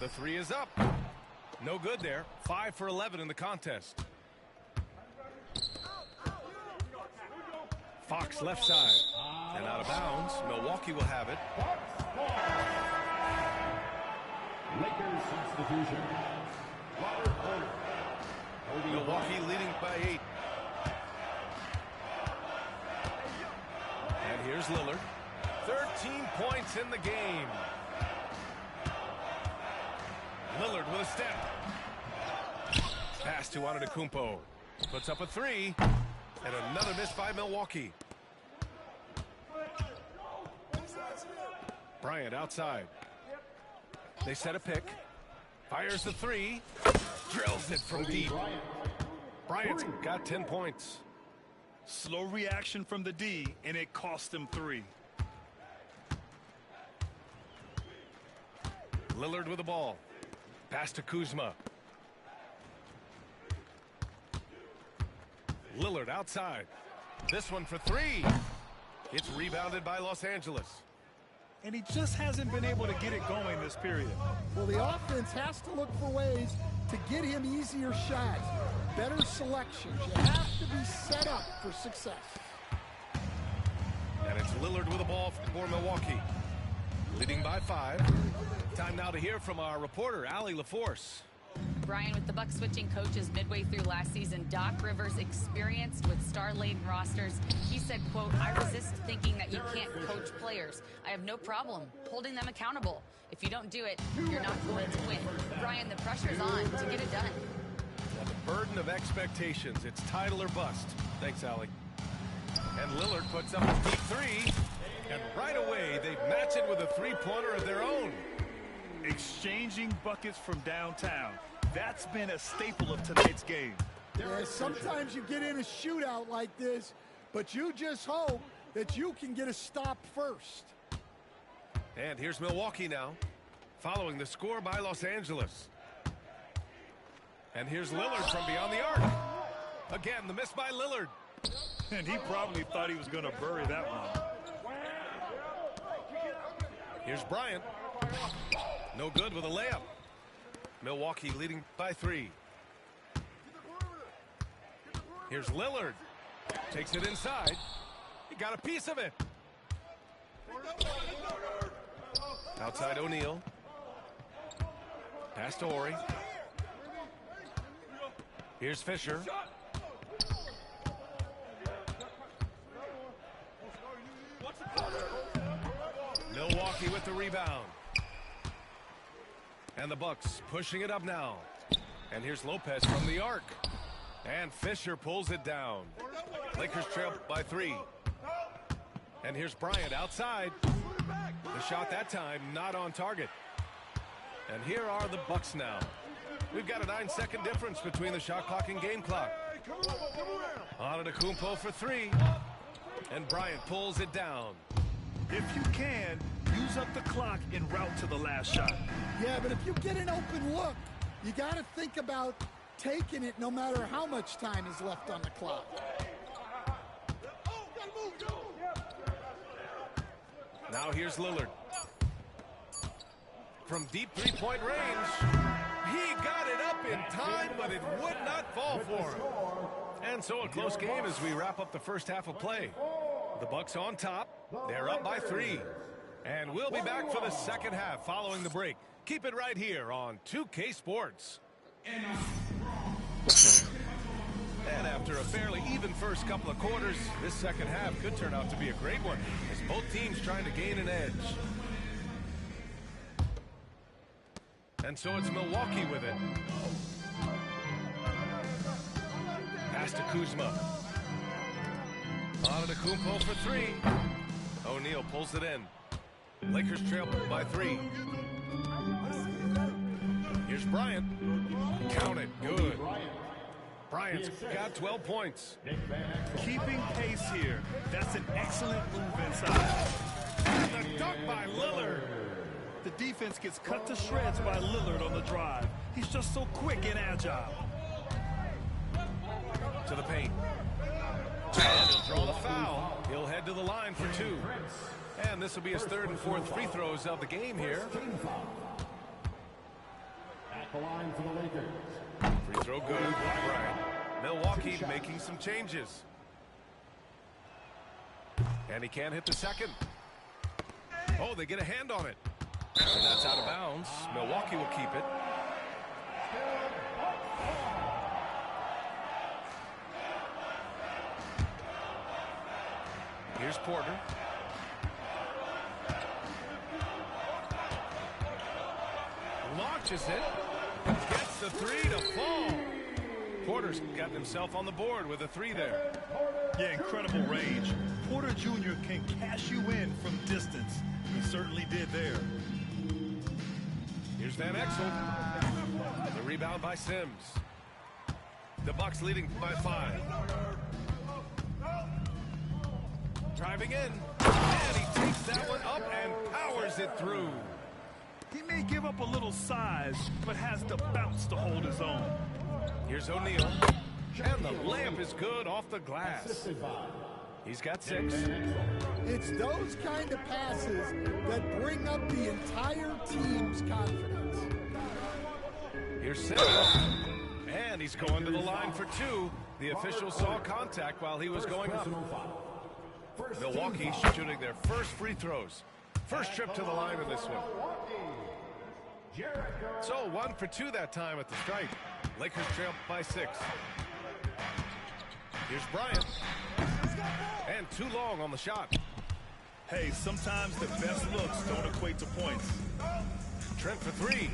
The three is up. No good there. 5 for 11 in the contest. Fox left side. And out of bounds. Milwaukee will have it. Lakers substitution. Milwaukee leading by 8. And here's Lillard. 13 points in the game. Lillard with a step. Pass to Antetokounmpo. Puts up a three. And another miss by Milwaukee. Bryant outside. They set a pick. Fires the three. Drills it from deep. Bryant got 10 points. Slow reaction from the D, and it cost him 3. Lillard with the ball. Pass to Kuzma. Lillard outside. This one for three. It's rebounded by Los Angeles. And he just hasn't been able to get it going this period. Well, the offense has to look for ways to get him easier shots, better selections. You have to be set up for success. And it's Lillard with the ball for Milwaukee. Leading by 5. Time now to hear from our reporter, Allie LaForce. Brian, with the Bucks switching coaches midway through last season, Doc Rivers experienced with star-laden rosters. He said, quote, "I resist thinking that you can't coach players. I have no problem holding them accountable. If you don't do it, you're not going to win." Brian, the pressure's on to get it done. And the burden of expectations. It's title or bust. Thanks, Allie. And Lillard puts up a deep three. And right away, they match it with a three-pointer of their own. Exchanging buckets from downtown. That's been a staple of tonight's game. Yeah, sometimes you get in a shootout like this, but you just hope that you can get a stop first. And here's Milwaukee now, following the score by Los Angeles. And here's Lillard from beyond the arc. Again, the miss by Lillard. And he probably thought he was going to bury that one. Here's Bryant. No good with a layup. Milwaukee leading by 3. Here's Lillard. Takes it inside. He got a piece of it. Outside O'Neal. Pass to Horry. Here's Fisher. Milwaukee with the rebound. And the Bucks pushing it up now. And here's Lopez from the arc. And Fisher pulls it down. Lakers trail by 3. And here's Bryant outside. The shot that time not on target. And here are the Bucks now. We've got a 9-second difference between the shot clock and game clock. Antetokounmpo for 3. And Bryant pulls it down. If you can, use up the clock en route to the last shot. Yeah, but if you get an open look, you got to think about taking it no matter how much time is left on the clock. Now here's Lillard. From deep three-point range. He got it up in time, but it would not fall for him. And so a close game as we wrap up the first half of play. The Bucks on top. They're up by 3. And we'll be back for the second half following the break. Keep it right here on 2K Sports. And after a fairly even first couple of quarters, this second half could turn out to be a great one as both teams trying to gain an edge. And so it's Milwaukee with it. Pass to Kuzma. Antetokounmpo for 3. O'Neal pulls it in. Lakers trail by 3. Here's Bryant. Count it. Good. Bryant's got 12 points. Keeping pace here. That's an excellent move inside. And the dunk by Lillard. The defense gets cut to shreds by Lillard on the drive. He's just so quick and agile. To the paint. And he'll draw the foul. He'll head to the line for 2. And this will be his 3rd and 4th free throws of the game here. At the line for the Lakers. Free throw good by Bryant. Milwaukee making some changes. And he can't hit the second. Oh, they get a hand on it. And that's out of bounds. Milwaukee will keep it. Here's Porter. Launches it. Gets the 3 to fall. Porter's got himself on the board with a 3 there. Yeah, incredible range. Porter Jr. can cash you in from distance. He certainly did there. Here's Van Exel. The rebound by Sims. The Bucks leading by 5. Driving in. And he takes that one up and powers it through. He may give up a little size, but has the bounce to hold his own. Here's O'Neal. And the layup is good off the glass. He's got 6. It's those kind of passes that bring up the entire team's confidence. Here's Sims. And he's going to the line for 2. The official saw contact while he was going up. Milwaukee shooting their first free throws. First trip to the line in this one. So 1 for 2 that time at the stripe. Lakers trail by 6. Here's Bryant. And too long on the shot. Hey, sometimes the best looks don't equate to points. Trent for 3.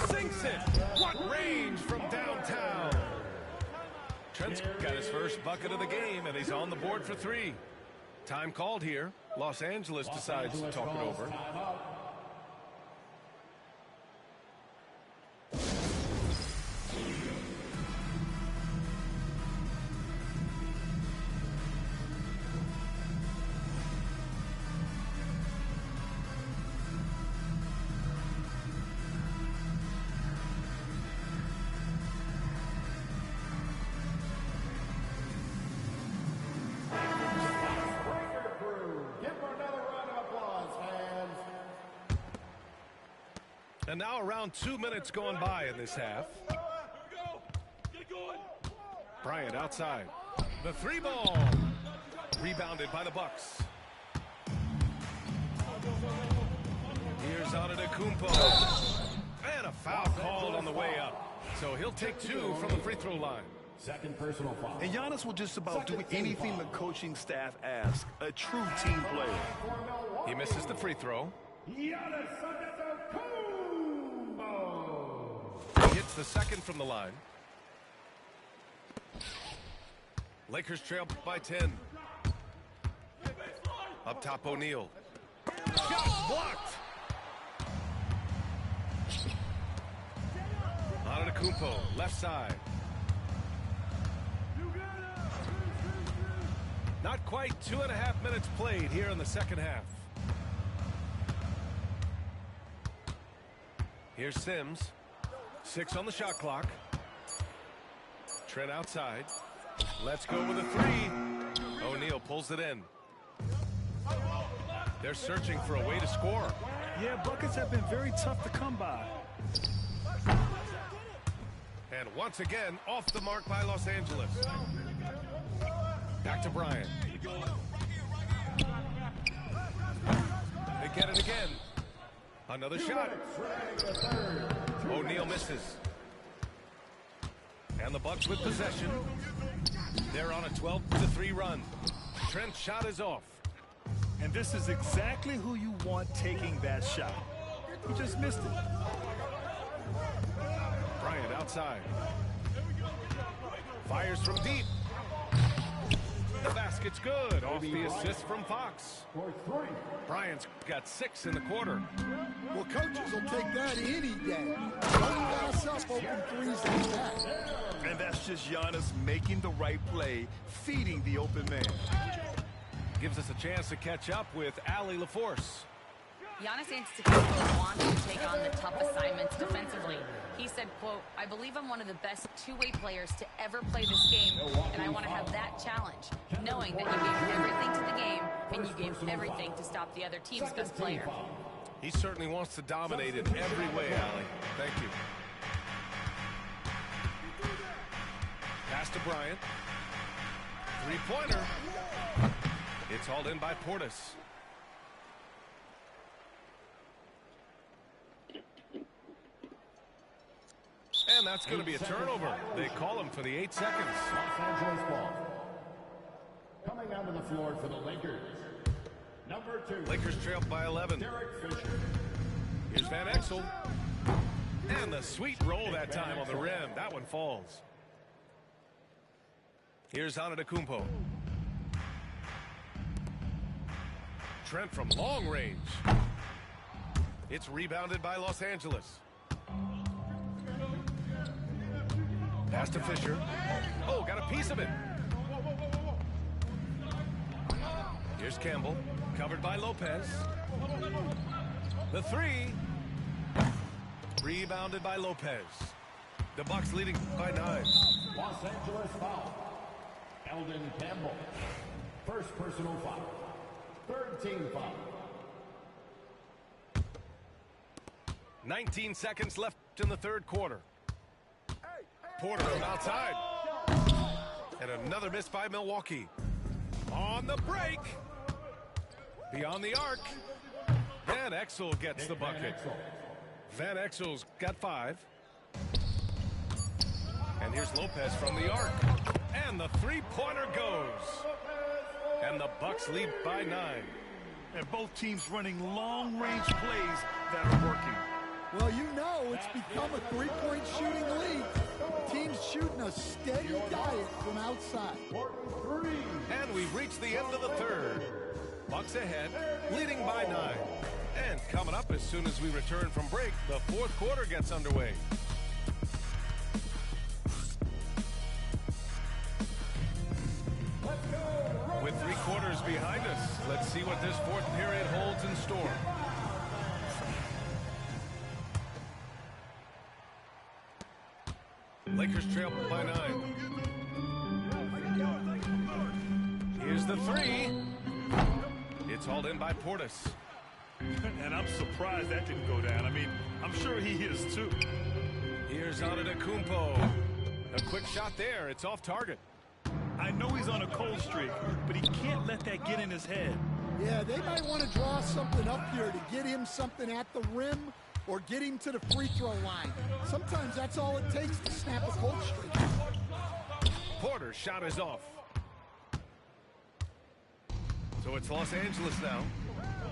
Sinks it. What range from downtown. Trent's got his first bucket of the game, and he's on the board for 3. Time called here. Los Angeles decides to talk it over. And now around 2 minutes going by in this half. Bryant outside. The 3 ball. Rebounded by the Bucks. Here's Antetokounmpo. And a foul called on the way up. So he'll take 2 from the free throw line. Second personal foul. And Giannis will just about do anything the coaching staff asks. A true team player. He misses the free throw. Hits the second from the line. Lakers trail by 10. Up top, O'Neal. Shot blocked. Antetokounmpo, left side. Not quite 2.5 minutes played here in the second half. Here's Sims. 6 on the shot clock. Trent outside. Let's go with a 3. O'Neal pulls it in. They're searching for a way to score. Yeah, buckets have been very tough to come by. And once again, off the mark by Los Angeles. Back to Bryant. They get it again. Another shot. O'Neal misses. And the Bucks with possession. They're on a 12-3 run. Trent's shot is off. And this is exactly who you want taking that shot. He just missed it. Bryant outside. Fires from deep. The basket's good. Off the assist from Fox. Bryant's got 6 in the quarter. Well, coaches will take that any day. Don't pass up open threes like that. And that's just Giannis making the right play, feeding the open man. Gives us a chance to catch up with Allie LaForce. Giannis Antetokounmpo wants to take on the tough assignments defensively. He said, quote, "I believe I'm one of the best two-way players to ever play this game, and I want to have that challenge, knowing that you gave everything to the game and you gave everything to stop the other team's best player." He certainly wants to dominate in every way, Allie. Thank you. Pass to Bryant. Three-pointer. It's hauled in by Portis. And that's going to be a turnover. They call him for the 8 seconds. Los Angeles ball. Coming onto the floor for the Lakers. Number 2. Lakers trailed by 11. Derek Fisher. Here's Van Exel. And the sweet roll that time on the rim. That one falls. Here's Antetokounmpo. Trent from long range. It's rebounded by Los Angeles. Pass to Fisher. Oh, got a piece of it. Here's Campbell. Covered by Lopez. The three. Rebounded by Lopez. The Bucks leading by 9. Los Angeles foul. Eldon Campbell. First personal foul. Third team foul. 19 seconds left in the third quarter. Porter from outside. And another miss by Milwaukee. On the break. Beyond the arc. Van Exel gets the bucket. Van Exel's got 5. And here's Lopez from the arc. And the three-pointer goes. And the Bucks lead by 9. And both teams running long-range plays that are working. Well, you know it's become a three-point shooting league. Teams shooting a steady diet from outside. And we've reached the end of the third. Bucks ahead, leading by 9. And coming up as soon as we return from break, the fourth quarter gets underway. With 3 quarters behind us, let's see what this fourth period holds in store. Lakers trail by 9. Here's the three. It's hauled in by Portis. And I'm surprised that didn't go down. I mean, I'm sure he is too. Here's Antetokounmpo. A quick shot there. It's off target. I know he's on a cold streak, but he can't let that get in his head. Yeah, they might want to draw something up here to get him something at the rim or get him to the free throw line. Sometimes that's all it takes to snap a cold streak. Porter's shot is off. So it's Los Angeles now.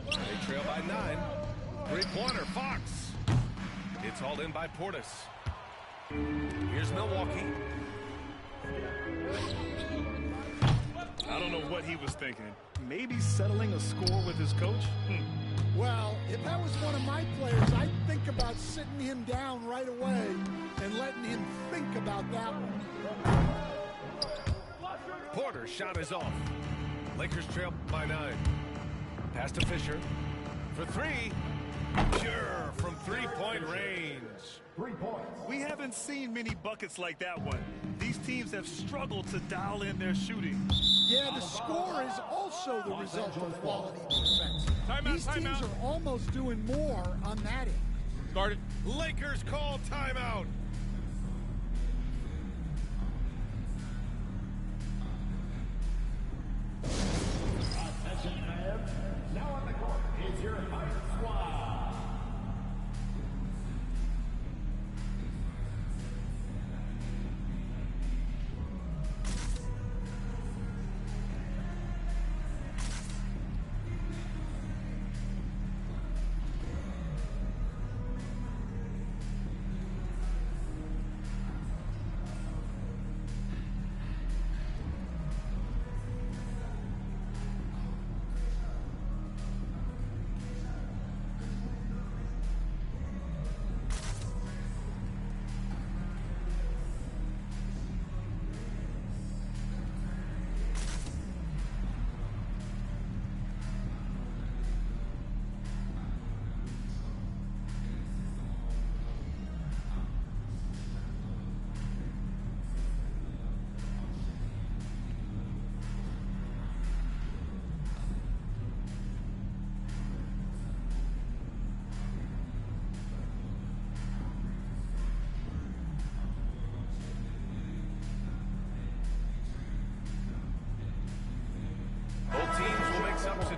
They trail by 9. Three-pointer, Fox. It's hauled in by Portis. Here's Milwaukee. I don't know what he was thinking. Maybe settling a score with his coach? Well, if that was one of my players, I'd think about sitting him down right away and letting him think about that one. Porter's shot is off. Lakers trail by 9. Pass to Fisher. For 3. Sure, from three-point range. 3 points. We haven't seen many buckets like that one. These teams have struggled to dial in their shooting. Yeah, the score is also the result of quality defense. These teams are almost doing more on that end. Guarded. Lakers call timeout. Attention fans. Now on the court is your Pirate Squad.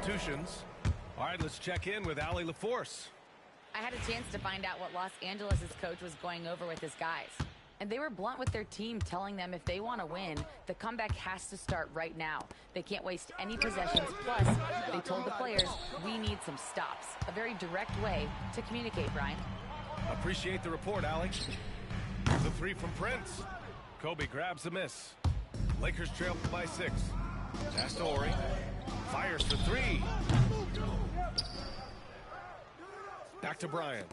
substitutions. All right, let's check in with Allie LaForce. I had a chance to find out what Los Angeles' coach was going over with his guys. And they were blunt with their team, telling them if they want to win, the comeback has to start right now. They can't waste any possessions. Plus, they told the players, we need some stops. A very direct way to communicate, Brian. Appreciate the report, Alex. The three from Prince. Kobe grabs the miss. Lakers trail by 6. Pass to Ori. Fires for 3. Back to Bryant.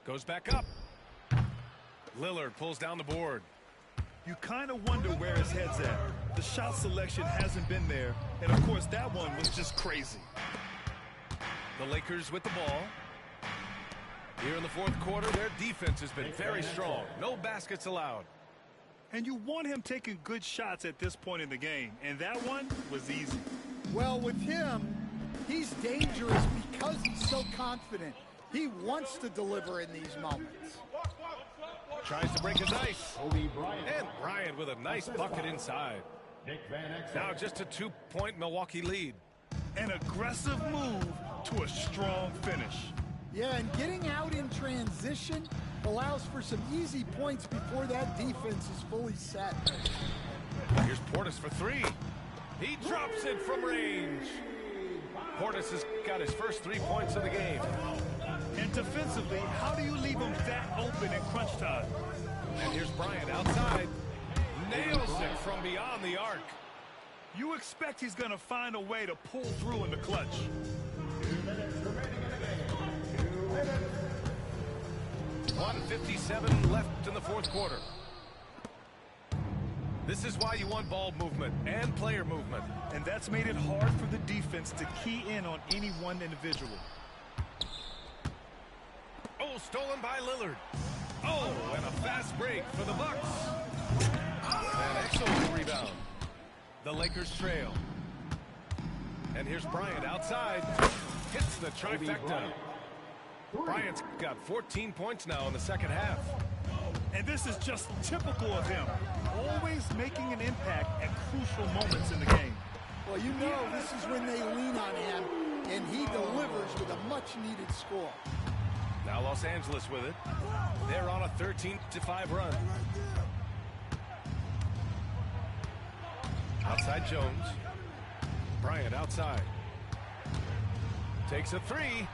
Goes back up. Lillard pulls down the board. You kind of wonder where his head's at. The shot selection hasn't been there. And, of course, that one was just crazy. The Lakers with the ball. Here in the fourth quarter, their defense has been very strong. No baskets allowed. And you want him taking good shots at this point in the game. And that one was easy. Well, with him, he's dangerous because he's so confident. He wants to deliver in these moments. Tries to break his ice. And Bryant with a nice bucket inside. Now just a 2-point Milwaukee lead. An aggressive move to a strong finish. Yeah, and getting out in transition allows for some easy points before that defense is fully set. Here's Portis for 3. He drops it from range. Portis has got his first 3 points of the game. And defensively, how do you leave him that open in crunch time? And here's Bryant outside. Nails it from beyond the arc. You expect he's going to find a way to pull through in the clutch. 1:57 left in the fourth quarter. This is why you want ball movement and player movement. And that's made it hard for the defense to key in on any one individual. Oh, stolen by Lillard. Oh, and a fast break for the Bucks. An excellent rebound. The Lakers trail. And here's Bryant outside. Hits the trifecta. Bryant's got 14 points now in the second half. And this is just typical of him. Always making an impact at crucial moments in the game. Well, you know this is when they lean on him, and he delivers with a much-needed score. Now Los Angeles with it. They're on a 13-5 run. Outside Jones. Bryant outside. Takes a 3.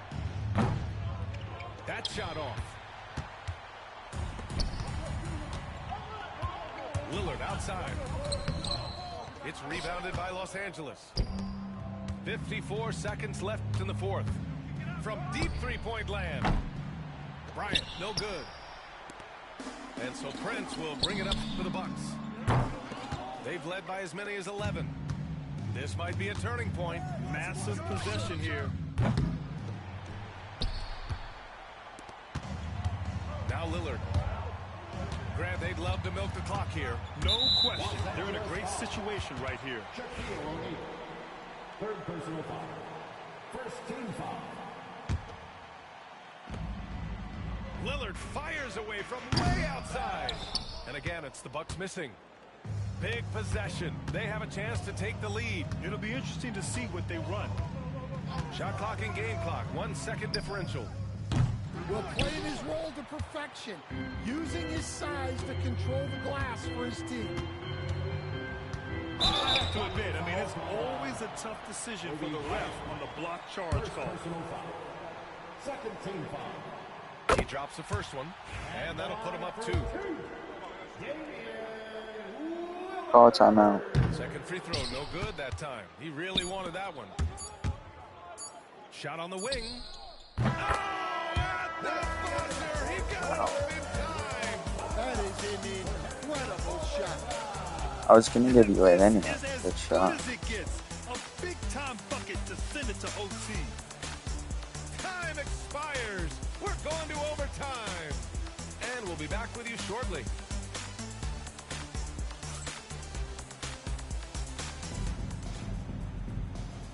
That shot off. Lillard outside. It's rebounded by Los Angeles. 54 seconds left in the fourth. From deep three-point land. Bryant, no good. And so Prince will bring it up for the Bucks. They've led by as many as 11. This might be a turning point. Massive possession here. Now Lillard. Grant, they'd love to milk the clock here. No question. They're in a great situation right here. Third personal foul. First team foul. Lillard fires away from way outside. And again, it's the Bucks missing. Big possession. They have a chance to take the lead. It'll be interesting to see what they run. Shot clock and game clock. 1 second differential. Will playing his role to perfection, using his size to control the glass for his team. I have to admit, I mean, it's always a tough decision for the ref on the block charge call. Second team foul. He drops the first one, and that'll put him up 2. Call timeout. Second free throw, no good that time. He really wanted that one. Shot on the wing. Oh, he got it in time. That is an incredible shot. I was gonna give you it anyway. Good shot. As it gets, a big-time bucket to send it to OT. Time expires. We're going to overtime. And we'll be back with you shortly.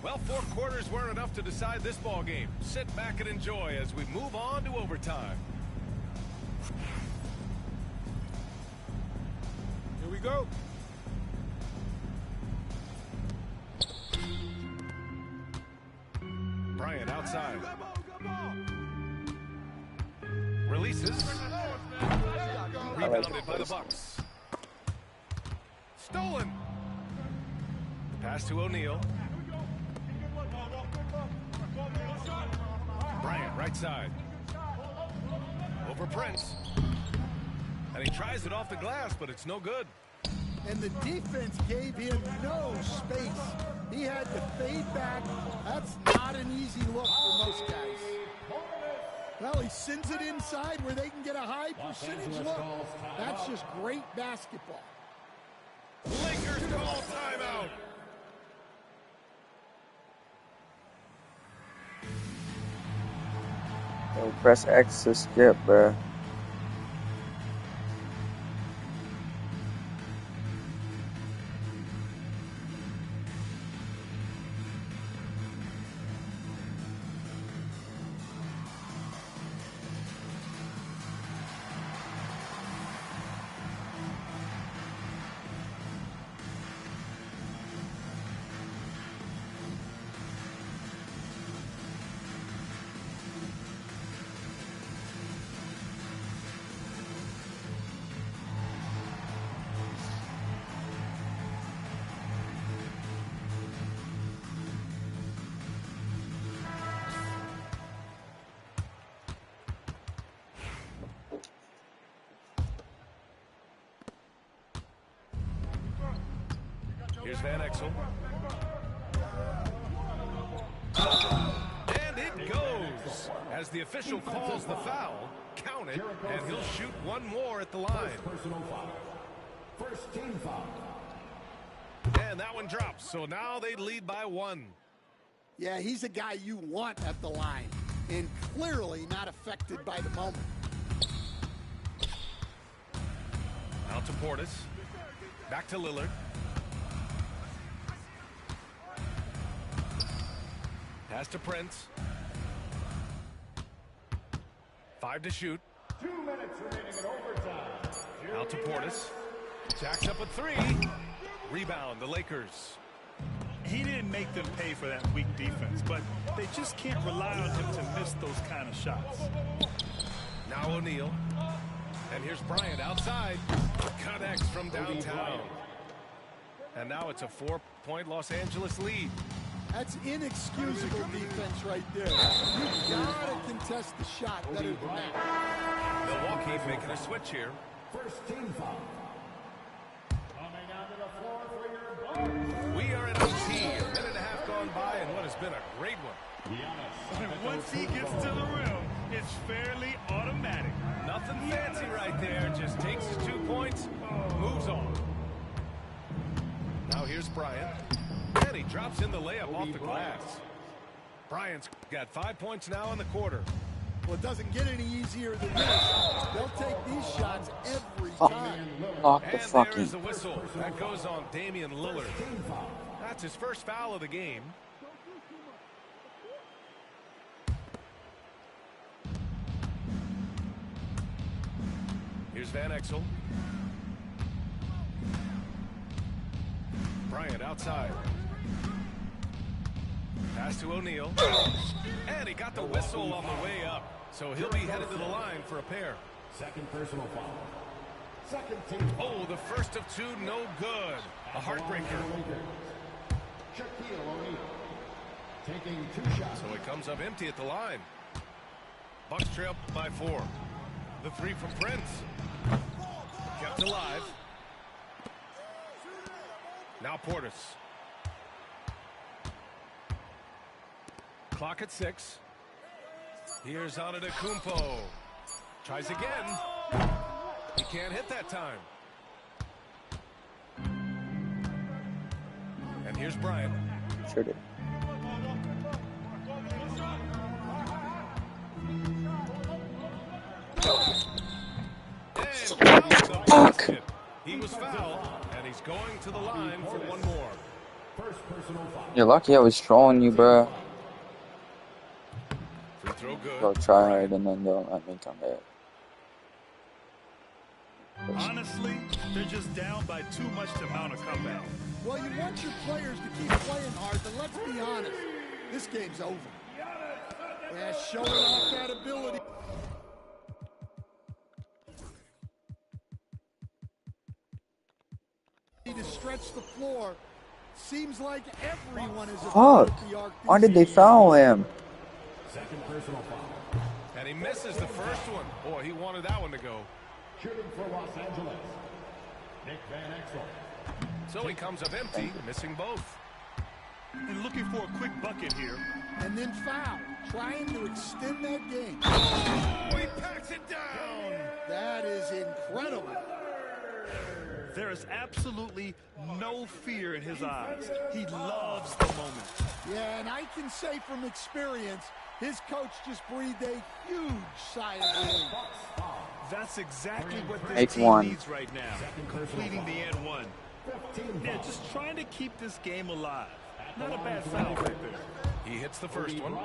Well, 4 quarters weren't enough to decide this ball game. Sit back and enjoy as we move on to overtime. Here we go. outside. Releases. Rebounded by the Bucks. Stolen. Pass to O'Neal. Bryant, right side. Over Prince. And he tries it off the glass, but it's no good. And the defense gave him no space. He had to fade back. That's not an easy look for most guys. Well, he sends it inside where they can get a high percentage look. That's just great basketball. Lakers call timeout. Yo, press X to skip, bruh. Here's Van Exel. And it goes. As the official calls the foul, count it, and he'll shoot one more at the line. First team foul. And that one drops, so now they lead by one. Yeah, he's a guy you want at the line, and clearly not affected by the moment. Out to Portis. Back to Lillard. Pass to Prince. 5 to shoot. 2 minutes remaining in overtime. Out to Portis. Jacks up a 3. Rebound, the Lakers. He didn't make them pay for that weak defense, but they just can't rely on him to miss those kind of shots. Now O'Neal. And here's Bryant outside. Connects from downtown. And now it's a 4-point Los Angeles lead. That's inexcusable defense right there. You've got to contest the shot better than that. Milwaukee making a switch here. First team foul. Coming onto the floor for your We are in OT. A minute and a half gone by, and what has been a great one. And once he gets to the rim, it's fairly automatic. Nothing fancy right there. Just takes his 2 points, moves on. Now here's Bryant. And he drops in the layup off the glass. Bryant's got 5 points now in the quarter. Well, it doesn't get any easier than this. They'll take these shots every time. And there is the whistle. That goes on Damian Lillard. That's his first foul of the game. Here's Van Exel. Bryant outside. Pass to O'Neal. And he got the whistle on the way up. So he'll be headed to the line for a pair. Second personal foul. Second team foul. Oh, the first of 2, no good. A heartbreaker. Shaquille O'Neal taking 2 shots. So it comes up empty at the line. Bucks trail by 4. The 3 from Prince. Kept alive. Now Portis. Clock at 6. Here's Antetokounmpo. Tries again. He can't hit that time. And here's Bryant. Sure did. Fuck. He was fouled, and he's going to the line for one more. First personal foul. You're lucky I was trolling you, bruh. Free throw good. Go try hard and then don't let me come back. Honestly, they're just down by too much to mount a comeback. Well, you want your players to keep playing hard, but let's be honest. This game's over. Yeah, showing off that ability. To stretch the floor. Seems like everyone is Fuck. Why did they foul him? Second personal foul. And he misses the first one. Boy, he wanted that one to go. Shooting for Los Angeles, Nick Van Exel. So he comes up empty, missing both. And looking for a quick bucket here. And then foul, trying to extend that game. Oh, he packs it down. That is incredible. There is absolutely no fear in his eyes. He loves the moment. Yeah, and I can say from experience, his coach just breathed a huge sigh of relief. That's exactly what this Make team one. needs right now, completing the and one. Yeah, just trying to keep this game alive. Not a bad foul right there. He hits the first one,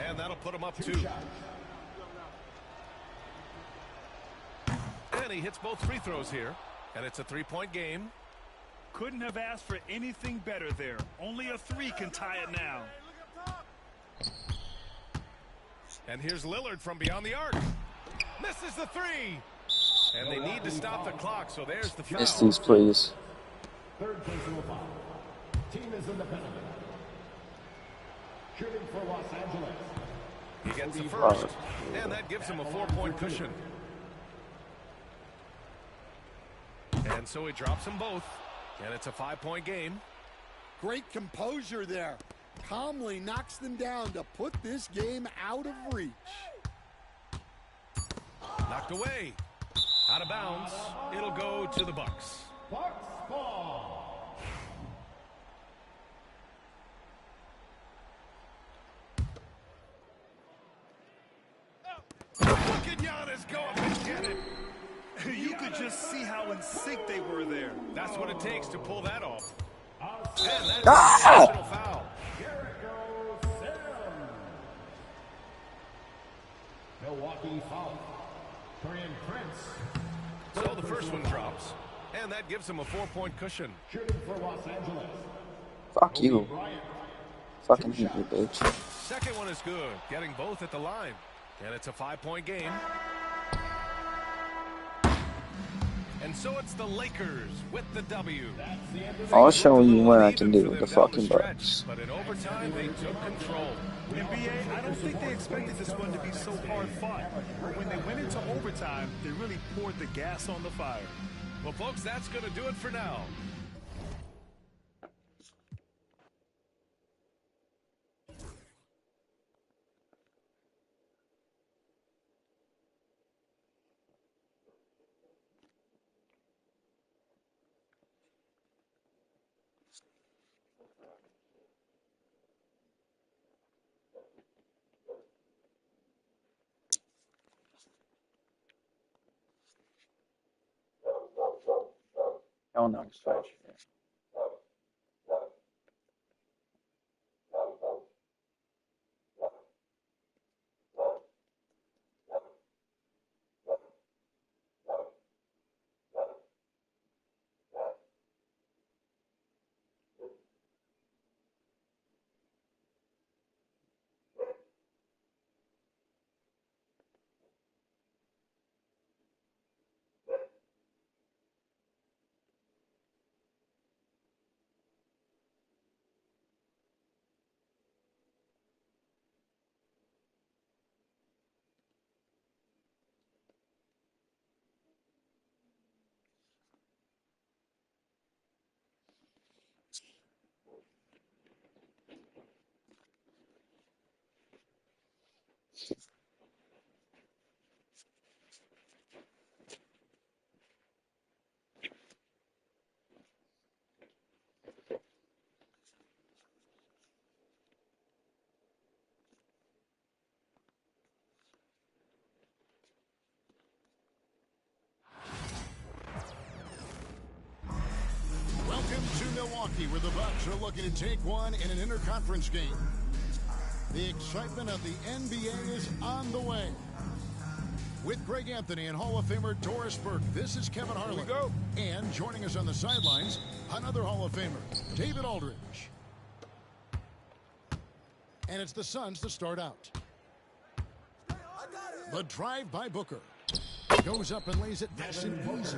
and that'll put him up 2. And he hits both free throws here, and it's a 3-point game. Couldn't have asked for anything better there. Only a 3 can tie it now. And here's Lillard from beyond the arc. Misses the 3. And they need to stop the clock, so there's the foul. Miss these, please. Third personal foul. Team is independent. Shooting for Los Angeles. He gets the first, and that gives him a 4-point cushion. And so he drops them both, and it's a 5-point game. Great composure there. Calmly knocks them down to put this game out of reach. Knocked away. Out of bounds. It'll go to the Bucks. Bucks ball. Look at Giannis go up and get it. You could just see how in sync they were there. That's what it takes to pull that off. And that's a personal foul. Milwaukee foul. Torian Prince. So the first one drops, and that gives him a 4-point cushion. Shooting for Los Angeles. Fuck you. Fucking hate you, bitch. Second one is good, getting both at the line. And it's a 5-point game. And so it's the Lakers with the W. I'll show you what I can do with the fucking Bucks. But in overtime, they took control. NBA, I don't think they expected this one to be so hard fought. But when they went into overtime, they really poured the gas on the fire. Well, folks, that's going to do it for now. Oh no, sorry. Milwaukee, where the Bucks are looking to take one in an interconference game. The excitement of the NBA is on the way. With Greg Anthony and Hall of Famer Doris Burke, this is Kevin Harlan. And joining us on the sidelines, another Hall of Famer, David Aldridge. And it's the Suns to start out. The drive by Booker. Goes up and lays it nice and easy.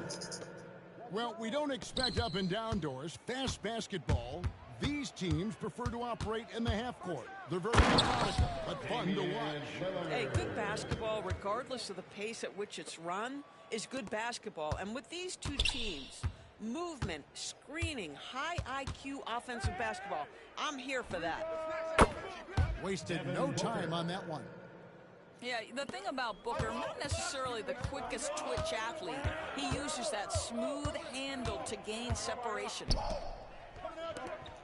Well, we don't expect up and down doors. Fast basketball. These teams prefer to operate in the half court. They're very methodical, but fun to watch. Hey, good basketball, regardless of the pace at which it's run, is good basketball. And with these two teams, movement, screening, high IQ offensive basketball, I'm here for that. Wasted no time on that one. Yeah, the thing about Booker, not necessarily the quickest twitch athlete. He uses that smooth handle to gain separation.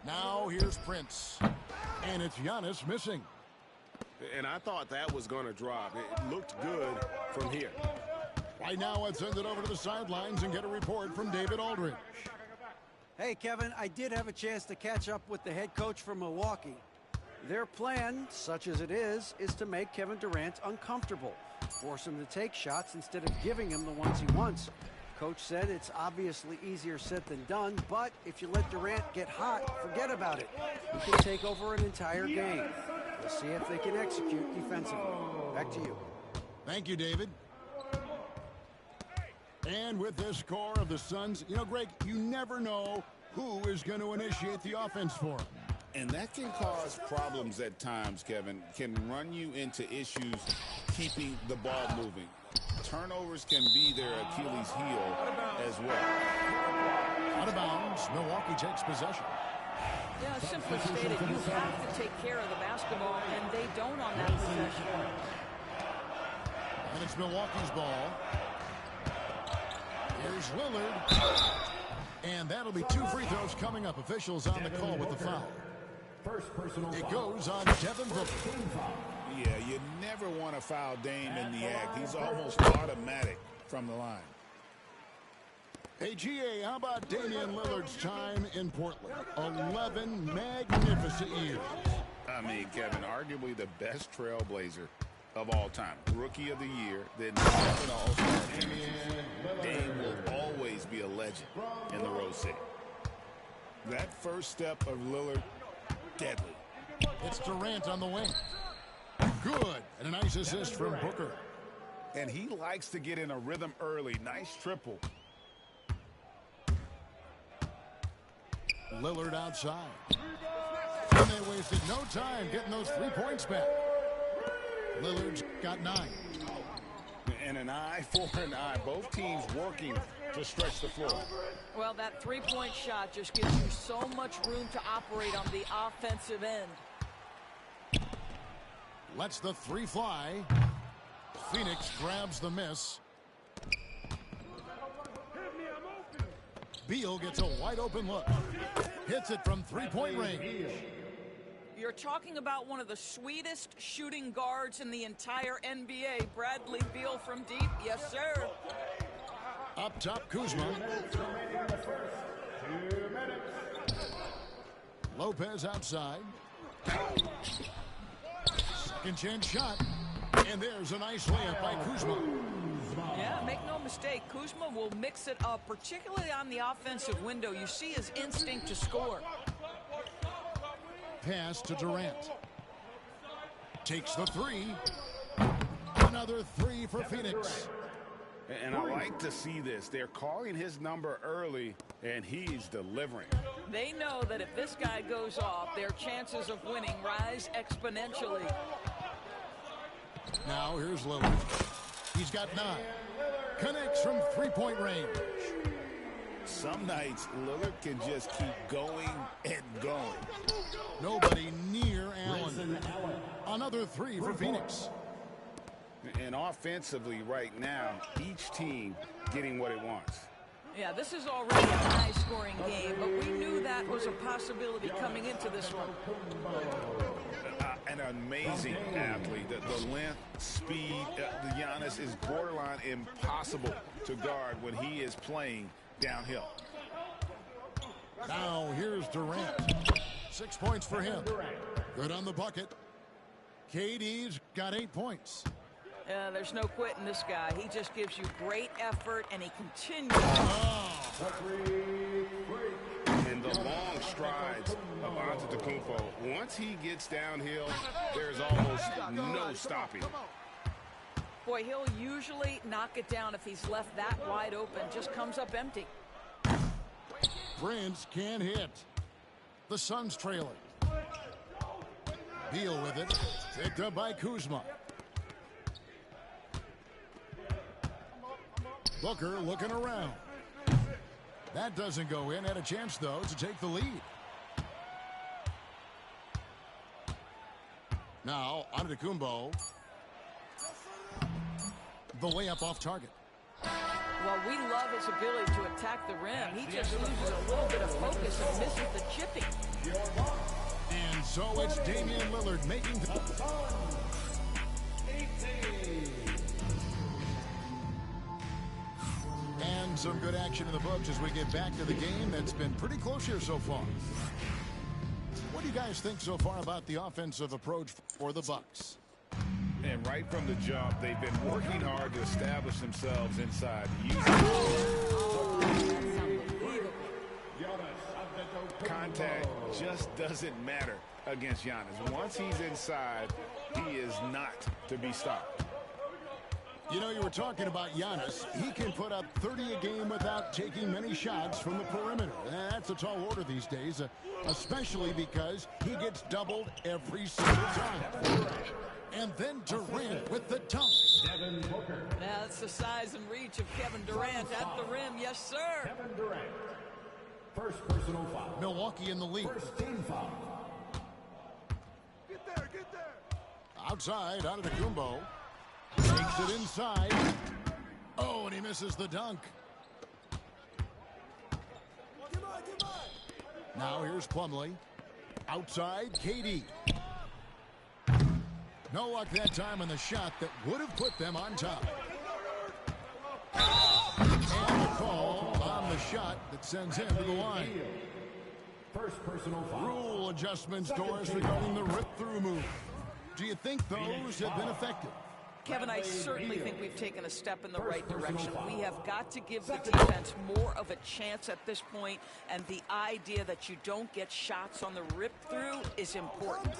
Now here's Prince. And it's Giannis missing. And I thought that was going to drop. It looked good from here. Right now, let's send it over to the sidelines and get a report from David Aldridge. Hey, Kevin, I did have a chance to catch up with the head coach from Milwaukee. Their plan, such as it is to make Kevin Durant uncomfortable, force him to take shots instead of giving him the ones he wants. Coach said it's obviously easier said than done, but if you let Durant get hot, forget about it. He can take over an entire game. We'll see if they can execute defensively. Back to you. Thank you, David. And with this score of the Suns, you know, Greg, you never know who is going to initiate the offense for them. And that can cause problems at times, Kevin. Can run you into issues keeping the ball moving. Turnovers can be their Achilles heel as well. Out of bounds, Milwaukee takes possession. Yeah, simply stated, you have to take care of the basketball, and they don't on that possession. And it's Milwaukee's ball. Here's Lillard. And that'll be 2 free throws coming up. Officials on the call with the foul. It goes on Devin Booker. Yeah, you never want to foul Dame in the act. He's almost automatic from the line. Hey, GA, how about Damian Lillard's time in Portland? 11 magnificent years. I mean, Kevin, arguably the best trailblazer of all time. Rookie of the year, then second All-Star team. Dame will always be a legend in the Rose City. That first step of Lillard, deadly. It's Durant on the wing. Good. And a nice assist from Booker. And he likes to get in a rhythm early. Nice triple. Lillard outside. And they wasted no time getting those 3 points back. Lillard's got 9. And an eye for an eye. Both teams working to stretch the floor. Well, that three-point shot just gives you so much room to operate on the offensive end. Lets the 3 fly. Phoenix grabs the miss. Beal gets a wide open look. Hits it from 3-point range. You're talking about one of the sweetest shooting guards in the entire NBA, Bradley Beal from deep. Yes, sir. Up top, Kuzma. Lopez outside. Second chance shot. And there's a nice layup by Kuzma. Yeah, make no mistake, Kuzma will mix it up, particularly on the offensive window. You see his instinct to score. Pass to Durant. Takes the 3. Another 3 for Phoenix. And I like to see this. They're calling his number early, and he's delivering. They know that if this guy goes off, their chances of winning rise exponentially. Now here's Lillard. He's got 9. Connects from 3-point range. Some nights, Lillard can just keep going and going. Nobody near Allen. Another 3 for Phoenix. And offensively right now, each team getting what it wants. Yeah, this is already a high-scoring game, but we knew that was a possibility coming into this one. An amazing athlete. The length, speed, the Giannis is borderline impossible to guard when he is playing downhill. Now here's Durant. 6 points for him. Good on the bucket. KD's got 8 points. There's no quitting this guy. He just gives you great effort, and he continues. And the long strides of Antetokounmpo. Once he gets downhill, there's almost no stopping. Boy, he'll usually knock it down if he's left that wide open. Just comes up empty. Prince can't hit. The Suns trailing. Beal with it. Picked up by Kuzma. Booker looking around. That doesn't go in. Had a chance, though, to take the lead. Now, Antetokounmpo. The layup off target. Well, we love his ability to attack the rim. He just loses a little bit of focus and misses the chipping. And so it's Damian Lillard making the... And some good action in the books as we get back to the game that's been pretty close here so far. What do you guys think so far about the offensive approach for the Bucks? And right from the jump, they've been working hard to establish themselves inside. Contact just doesn't matter against Giannis. Once he's inside, he is not to be stopped. You know, you were talking about Giannis. He can put up 30 a game without taking many shots from the perimeter. That's a tall order these days, especially because he gets doubled every single time. And then Durant with the dunk. Now that's the size and reach of Kevin Durant at the rim. Yes, sir. Kevin Durant. First personal foul. Milwaukee in the lead. First team foul. Get there. Outside, Antetokounmpo. Takes it inside. Oh, and he misses the dunk. Now here's Plumlee. Outside, KD. No luck that time on the shot that would have put them on top. And a call on the shot that sends him to the line. First personal foul. Rule adjustments, Doris, regarding the rip-through move. Do you think those have been effective? Kevin, I certainly think we've taken a step in the right direction. We have got to give the defense more of a chance at this point, and the idea that you don't get shots on the rip-through is important.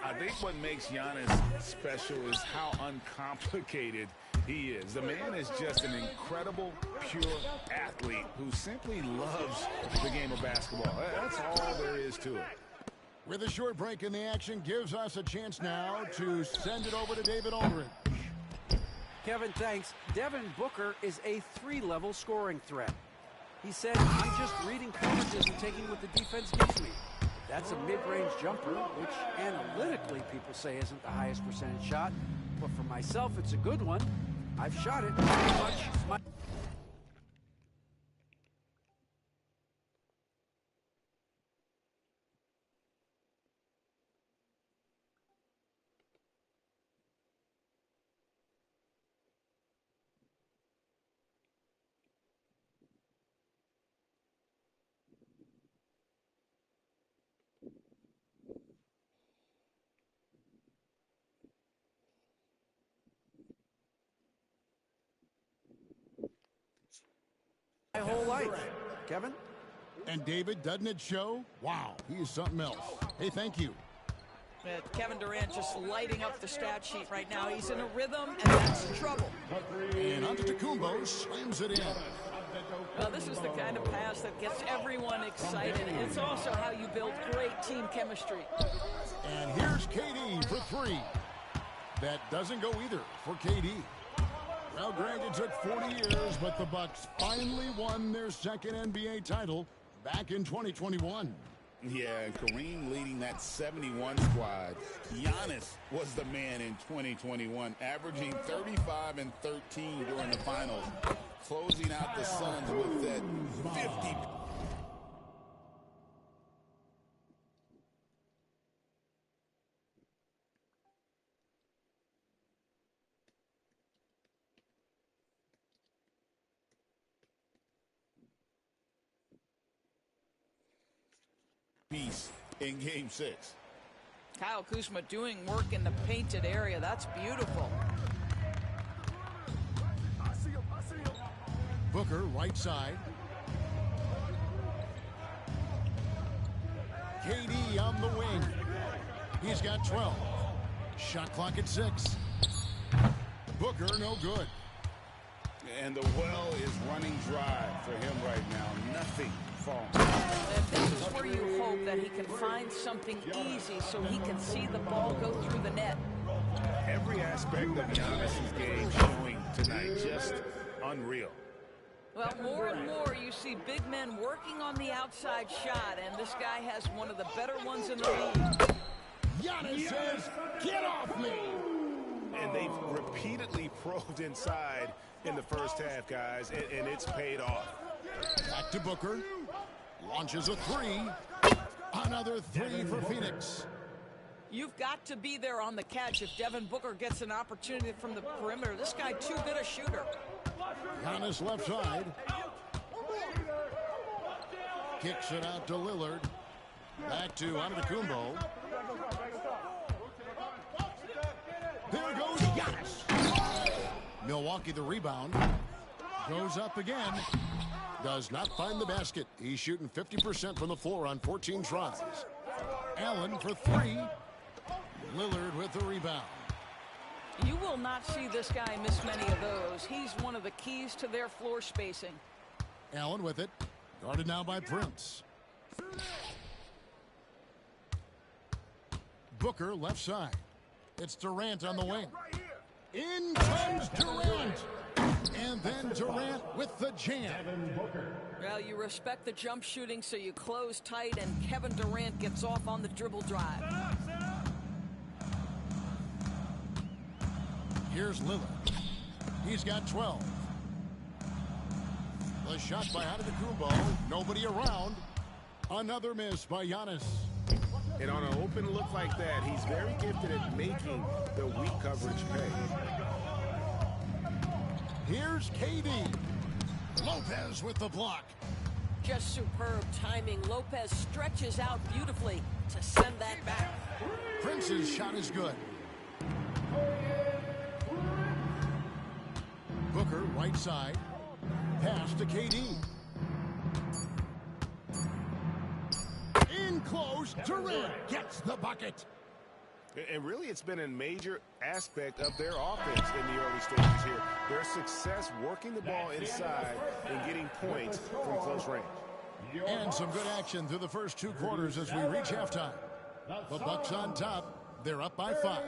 I think what makes Giannis special is how uncomplicated he is. The man is just an incredible, pure athlete who simply loves the game of basketball. That's all there is to it. With a short break in the action, gives us a chance now to send it over to David Aldridge. Kevin, thanks. Devin Booker is a 3-level scoring threat. He said, I'm just reading coverages and taking what the defense gives me. That's a mid-range jumper, which analytically people say isn't the highest percentage shot. But for myself, it's a good one. I've shot it pretty much. My whole life. Kevin? And David, doesn't it show? Wow, he is something else. Hey, thank you. Kevin Durant just lighting up the stat sheet right now. He's in a rhythm, and that's trouble. And Antetokounmpo slams it in. Well, this is the kind of pass that gets everyone excited. It's also how you build great team chemistry. And here's KD for 3. That doesn't go either for KD. Well, Greg, it took 40 years, but the Bucks finally won their second NBA title back in 2021. Yeah, Kareem leading that 71 squad. Giannis was the man in 2021, averaging 35 and 13 during the finals, closing out the Suns with that 50. Piece in Game 6. Kyle Kuzma doing work in the painted area. That's beautiful. Booker, right side. KD on the wing. He's got 12. Shot clock at 6. Booker, no good. And the well is running dry for him right now. Nothing falling. And this is where you hope that he can find something easy so he can see the ball go through the net. Every aspect of Giannis's game showing tonight, just unreal. Well, more and more you see big men working on the outside shot, and this guy has one of the better ones in the league. Giannis says, get off me! And they've repeatedly probed inside in the first half, guys, and it's paid off. Back to Booker. Launches a three. Another three for Phoenix. You've got to be there on the catch if Devin Booker gets an opportunity from the perimeter. This guy too good a shooter. Giannis left side. Kicks it out to Lillard. Back to Antetokounmpo. There goes Giannis. Milwaukee the rebound. Goes up again. Does not find the basket. He's shooting 50% from the floor on 14 tries. Allen for three. Lillard with the rebound. You will not see this guy miss many of those. He's one of the keys to their floor spacing. Allen with it. Guarded now by Prince. Booker left side. It's Durant on the wing. In comes Durant. And then Durant with the jam. Well, you respect the jump shooting, so you close tight, and Kevin Durant gets off on the dribble drive. Here's Lillard. He's got 12. The shot by Antetokounmpo. Nobody around. Another miss by Giannis. And on an open look like that, he's very gifted at making the weak coverage pay. Here's KD. Lopez with the block. Just superb timing. Lopez stretches out beautifully to send that back. Prince's shot is good. Booker, right side. Pass to KD. In close, Durant gets the bucket. And really, it's been a major aspect of their offense in the early stages here. Their success working the ball inside and getting points from close range. And some good action through the first two quarters as we reach halftime. The Bucks on top. They're up by 5.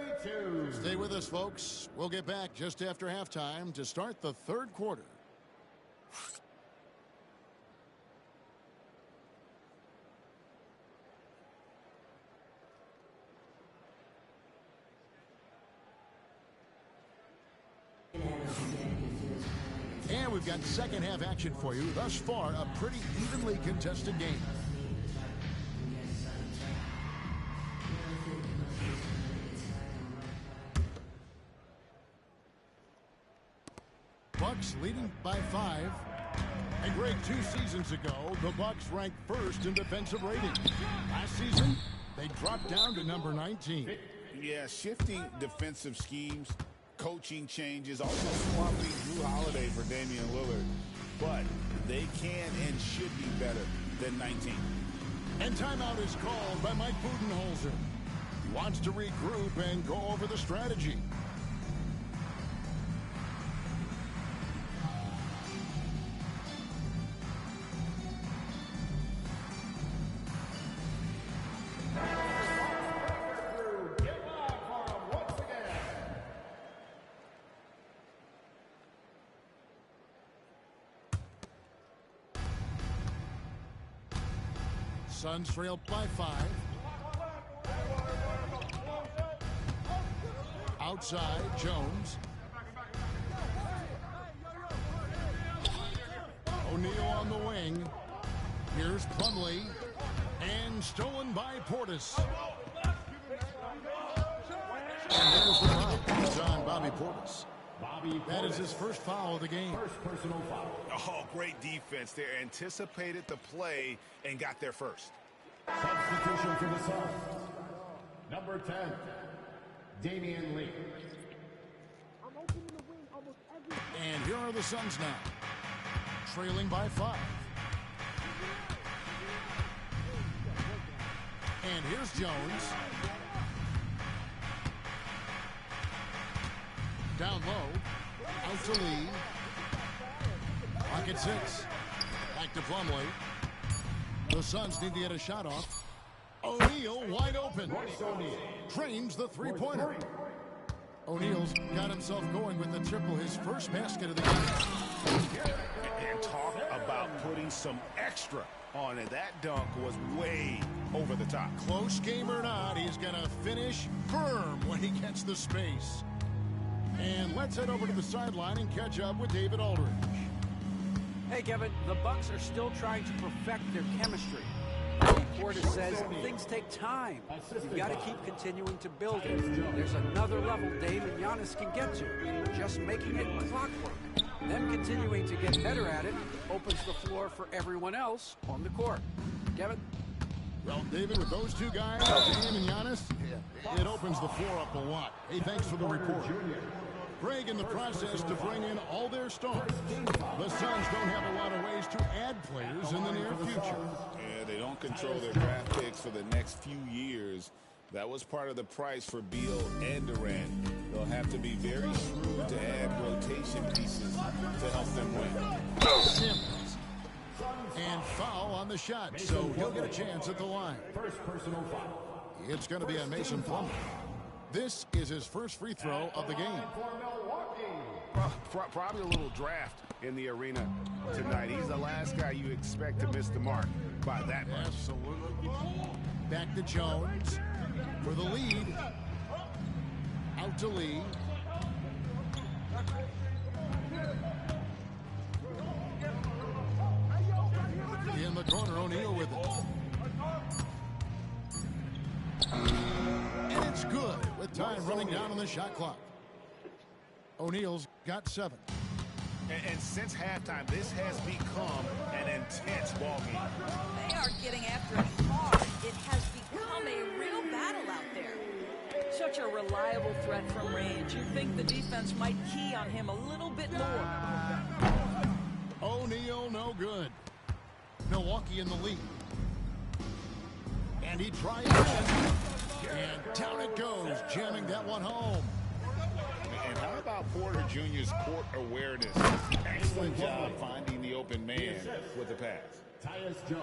Stay with us, folks. We'll get back just after halftime to start the third quarter. And we've got second half action for you. Thus far, a pretty evenly contested game. Bucks leading by 5. And Greg, 2 seasons ago, the Bucks ranked first in defensive rating. Last season, they dropped down to number 19. Yeah, shifting defensive schemes, coaching changes, also swapping Drew Holiday for Damian Lillard. But they can and should be better than 19. And timeout is called by Mike Budenholzer. He wants to regroup and go over the strategy. Suns trail by 5. Outside, Jones. O'Neal on the wing. Here's Plumlee. And stolen by Portis. And there's the foul. It's on Bobby Portis. That is his first foul of the game. First personal foul. Oh, great defense there. Anticipated the play and got there first. Substitution for the Suns. Number 10, Damian Lee. And here are the Suns now. Trailing by 5. And here's Jones. Down low. Out to Lee. Pocket 6. Back to Plumlee. The Suns need to get a shot off. O'Neal wide open. Drains the three-pointer. O'Neal's got himself going with the triple, his first basket of the game. And talk about putting some extra on it. That dunk was way over the top. Close game or not, he's going to finish firm when he gets the space. And let's head over to the sideline and catch up with David Aldridge. Hey, Kevin, the Bucks are still trying to perfect their chemistry. Portis says things take time. You've got to keep continuing to build it. There's another level Dame and Giannis can get to. Just making it clockwork. Them continuing to get better at it opens the floor for everyone else on the court. Kevin? Well, David, with those two guys, Dame and Giannis, it opens the floor up a lot. Hey, thanks for the report. Greg in the process to bring in all their stars. The Suns don't have a lot of ways to add players in the near future. Yeah, they don't control their draft picks for the next few years. That was part of the price for Beal and Durant. They'll have to be very shrewd to add rotation pieces to help them win. Simmons. And foul on the shot, so he'll get a chance at the line. First personal foul. It's going to be on Mason Plumlee. This is his first free throw of the game. Probably a little draft in the arena tonight. He's the last guy you expect to miss the mark by that much. Absolutely. Back to Jones for the lead. Out to Lee. In the corner, O'Neal with it. And it's good with time running down on the shot clock. O'Neal's got 7. And since halftime, this has become an intense ball game. They are getting after it hard. It has become a real battle out there. Such a reliable threat from range. You think the defense might key on him a little bit more. O'Neal no good. Milwaukee in the lead. And he tries again. And down it goes, jamming that one home. And how about Porter Jr.'s court awareness? Excellent job finding the open man with the pass.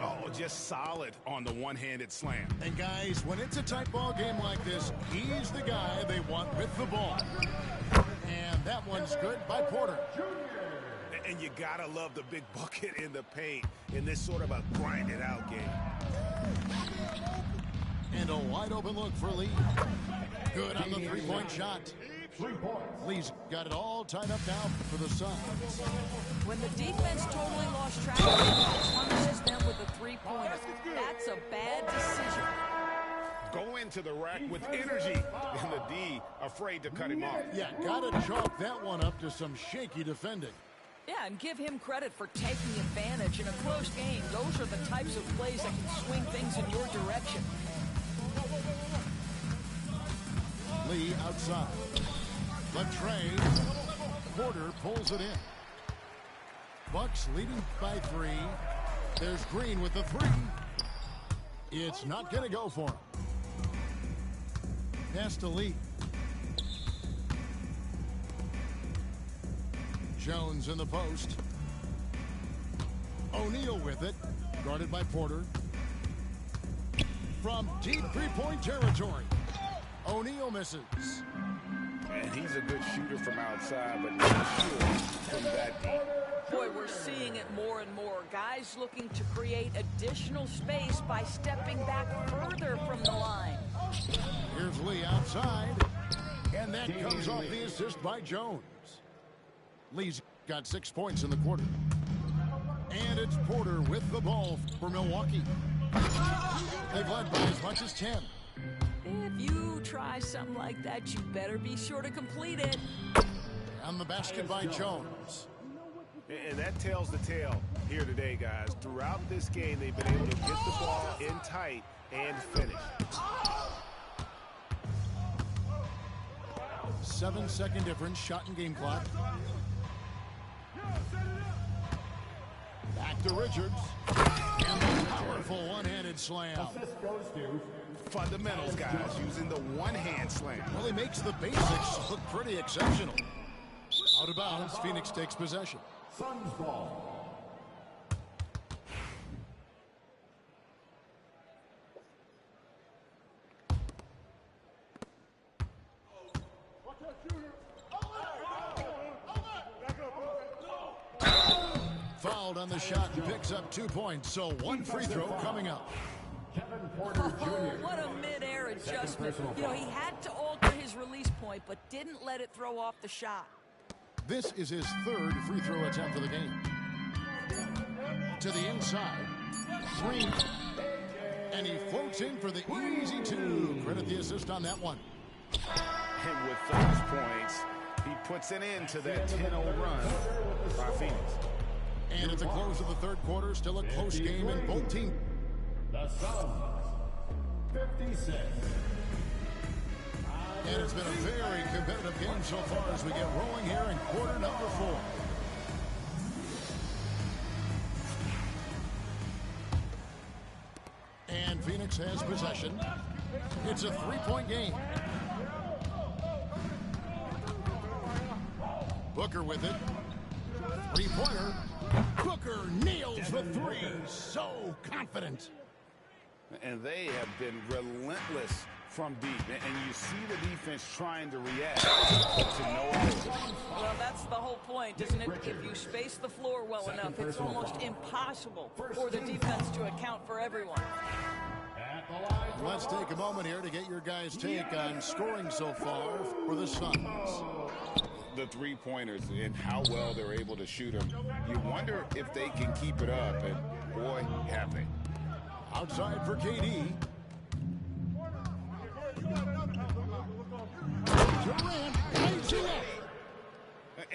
Oh, just solid on the one-handed slam. And guys, when it's a tight ball game like this, he's the guy they want with the ball. And that one's good by Porter. And you gotta love the big bucket in the paint in this sort of a grinded-out game. And a wide-open look for Lee. Good on the three-point shot. Lee's got it all tied up now for the Suns. When the defense totally lost track of it, it punishes them with a three-pointer. That's a bad decision. Go into the rack with energy, and the D afraid to cut him off. Yeah, gotta chalk that one up to some shaky defending. Yeah, and give him credit for taking advantage. In a close game, those are the types of plays that can swing things in your direction. Lee outside. The trade. Porter pulls it in. Bucks leading by 3. There's Green with the 3. It's not going to go for him. Pass to Lee. Jones in the post. O'Neal with it. Guarded by Porter. From deep three-point territory. O'Neal misses. And he's a good shooter from outside, but not sure from that deep. Boy, we're seeing it more and more. Guys looking to create additional space by stepping back further from the line. Here's Lee outside. And that comes off the assist by Jones. Lee's got 6 points in the quarter. And it's Porter with the ball for Milwaukee. They've led by as much as 10. If you try something like that, you better be sure to complete it. On the basket by Jones. And that tells the tale here today, guys. Throughout this game, they've been able to get the ball in tight and finish. 7-second difference, shot and game clock. Back to Richards. And the powerful one-handed slam. Assist goes to Fundamentals, guys, using the one-hand slam. Well, he makes the basics look pretty exceptional. Out of bounds, Phoenix takes possession. Suns ball. Fouled on the shot and picks up 2 points. So 1 free throw coming up. Kevin Porter Jr. What a mid-air adjustment. You know, he had to alter his release point, but didn't let it throw off the shot. This is his 3rd free throw attempt of the game. To the inside. 3. And he floats in for the easy 2. Credit the assist on that one. And with those points, he puts an end to that 10-0 run by Phoenix. And at the close of the 3rd quarter, still a close game in both teams. The Suns, 56. And it's been a very competitive game so far as we get rolling here in quarter number 4. And Phoenix has possession. It's a 3-point game. Booker with it. 3-pointer. Booker nails the 3. So confident. And they have been relentless from deep. And you see the defense trying to react to no goal. Well, that's the whole point, isn't it? If you space the floor well enough, it's almost impossible for the defense to account for everyone. Let's take a moment here to get your guys' take on scoring so far for the Suns. The 3-pointers and how well they're able to shoot them. You wonder if they can keep it up, and boy, have they. Outside for KD. Durant lays it up.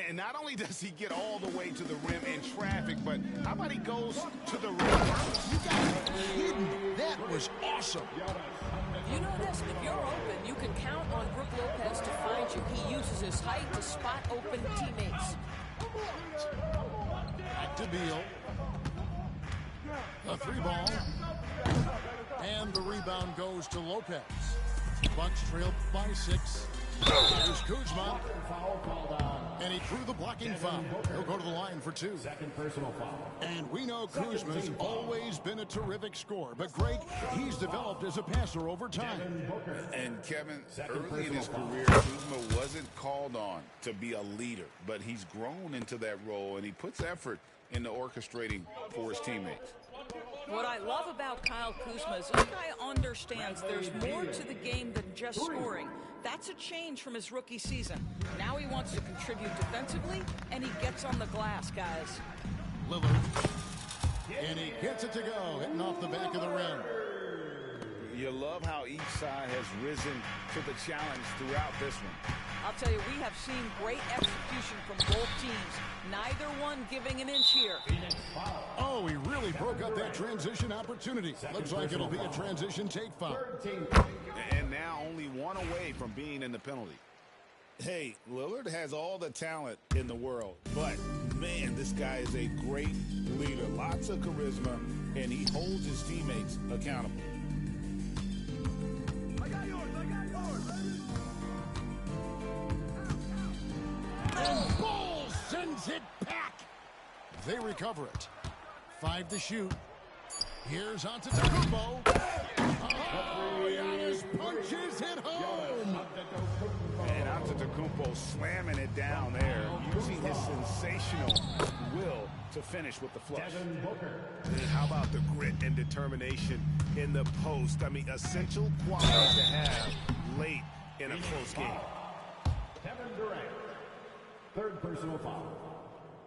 And not only does he get all the way to the rim in traffic, but how about he goes to the rim first? You got it hidden. That was awesome. You know this, if you're open, you can count on Brook Lopez to find you. He uses his height to spot open teammates. Back to Beal. A 3-ball. And the rebound goes to Lopez. Bucks trail by 6. Here's Kuzma. And he drew the blocking foul. He'll go to the line for 2. Second personal foul. And we know Kuzma's always been a terrific scorer. But, Greg, he's developed as a passer over time. And, Kevin, early in his career, Kuzma wasn't called on to be a leader. But he's grown into that role, and he puts effort into orchestrating for his teammates. What I love about Kyle Kuzma is this guy understands there's more to the game than just scoring. That's a change from his rookie season. Now he wants to contribute defensively, and he gets on the glass, guys. Lillard. And he gets it to go, hitting off the back of the rim. You love how each side has risen to the challenge throughout this one. I'll tell you, we have seen great execution from both teams. Neither one giving an inch here. Oh, he really broke up that transition opportunity. Looks like it'll be a transition take foul. And now only one away from being in the penalty. Hey, Lillard has all the talent in the world, but, man, this guy is a great leader. Lots of charisma, and he holds his teammates accountable. And Ball sends it back. They recover it. 5 to shoot. Here's Antetokounmpo. Oh, Giannis punches it home. And Antetokounmpo slamming it down there, using his sensational will to finish with the flush. And how about the grit and determination in the post? I mean, essential qualities to have late in a close game. Kevin Durant. Third personal foul.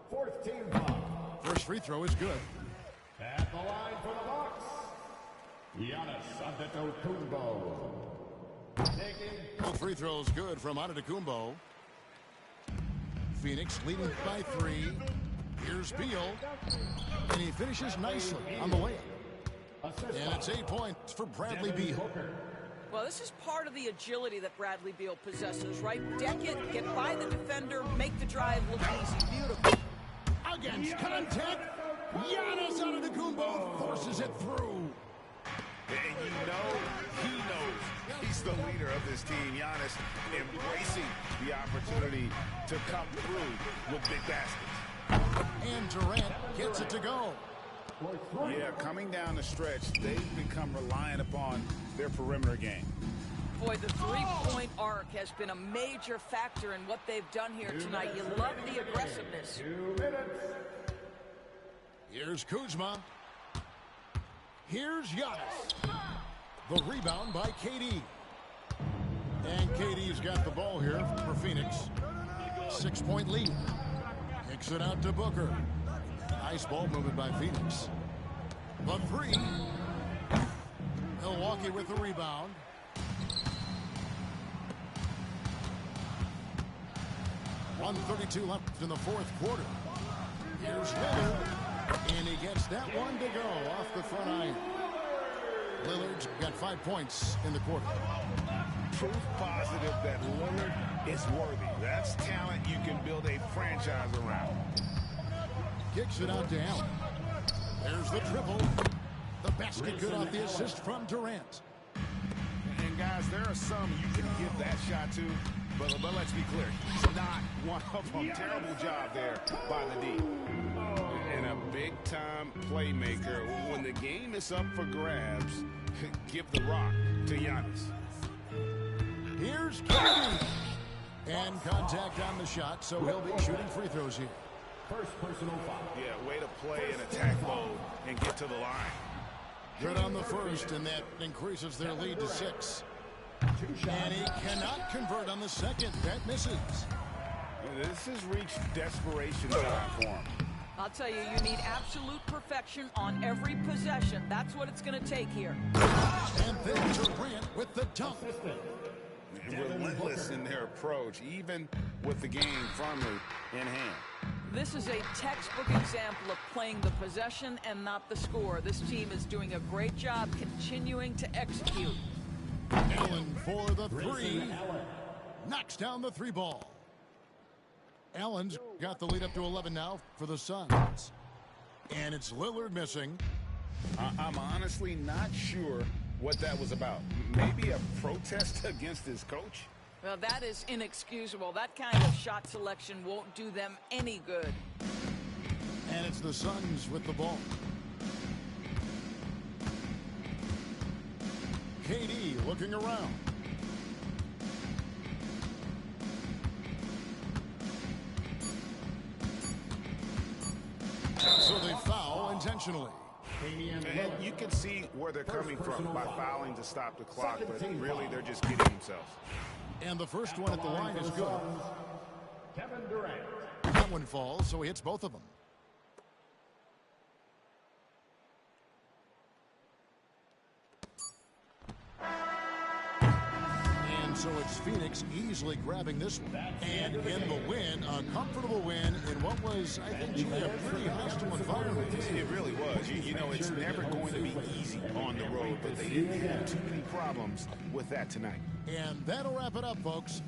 Fourth team foul. First free throw is good. At the line for the Bucks, Giannis Antetokounmpo. Both free throws good from Antetokounmpo. Phoenix leading by 3. Here's Beal. And he finishes nicely on the layup. And it's 8 points for Bradley Beal. Well, this is part of the agility that Bradley Beal possesses, right? Deck it, get by the defender, make the drive look easy. Beautiful. Against contact, Giannis Antetokounmpo forces it through. And you know he knows. He's That's the leader of this team, Giannis, embracing the opportunity to come through with big baskets. And Durant gets it to go. Yeah, coming down the stretch, they've become reliant upon their perimeter game. Boy, the three-point arc has been a major factor in what they've done here tonight. You love the aggressiveness. Here's Kuzma. Here's Giannis. The rebound by KD. And KD's got the ball here for Phoenix. 6-point lead. Kicks it out to Booker. Nice ball movement by Phoenix. The three. Milwaukee with the rebound. .132 left in the fourth quarter. Here's Lillard. And he gets that one to go off the front iron. Lillard's got 5 points in the quarter. Proof positive that Lillard is worthy. That's talent you can build a franchise around. Kicks it out to Allen. There's the triple. The basket good off the assist from Durant. And guys, there are some you can give that shot to, but let's be clear, he's not one of them. Terrible job there by the D. And a big-time playmaker. When the game is up for grabs, give the rock to Giannis. Here's KD. And contact on the shot, so he'll be shooting free throws here. First personal foul. Yeah, way to play in attack mode and get to the line. Good on the first, and that increases their lead to 6. And he cannot convert on the second. That misses. This has reached desperation time for him. I'll tell you, you need absolute perfection on every possession. That's what it's going to take here. And then Durant with the dunk. Relentless in their approach, even with the game firmly in hand. This is a textbook example of playing the possession and not the score. This team is doing a great job continuing to execute. Allen for the three. Knocks down the three ball. Allen's got the lead up to 11 now for the Suns. And it's Lillard missing. I'm honestly not sure what that was about. Maybe a protest against his coach? Well, that is inexcusable. That kind of shot selection won't do them any good. And it's the Suns with the ball. KD looking around. So they foul intentionally. And you can see where they're coming from by fouling to stop the clock, but really they're just kidding themselves. And the first one at the line is good. Kevin Durant. That one falls, so he hits both of them. And so it's Phoenix easily grabbing this one. And in the win, a comfortable win in what was, I think, a pretty hostile environment. It really was. You know, it's never going to be easy on the road, but they didn't have too many problems with that tonight. And that'll wrap it up, folks.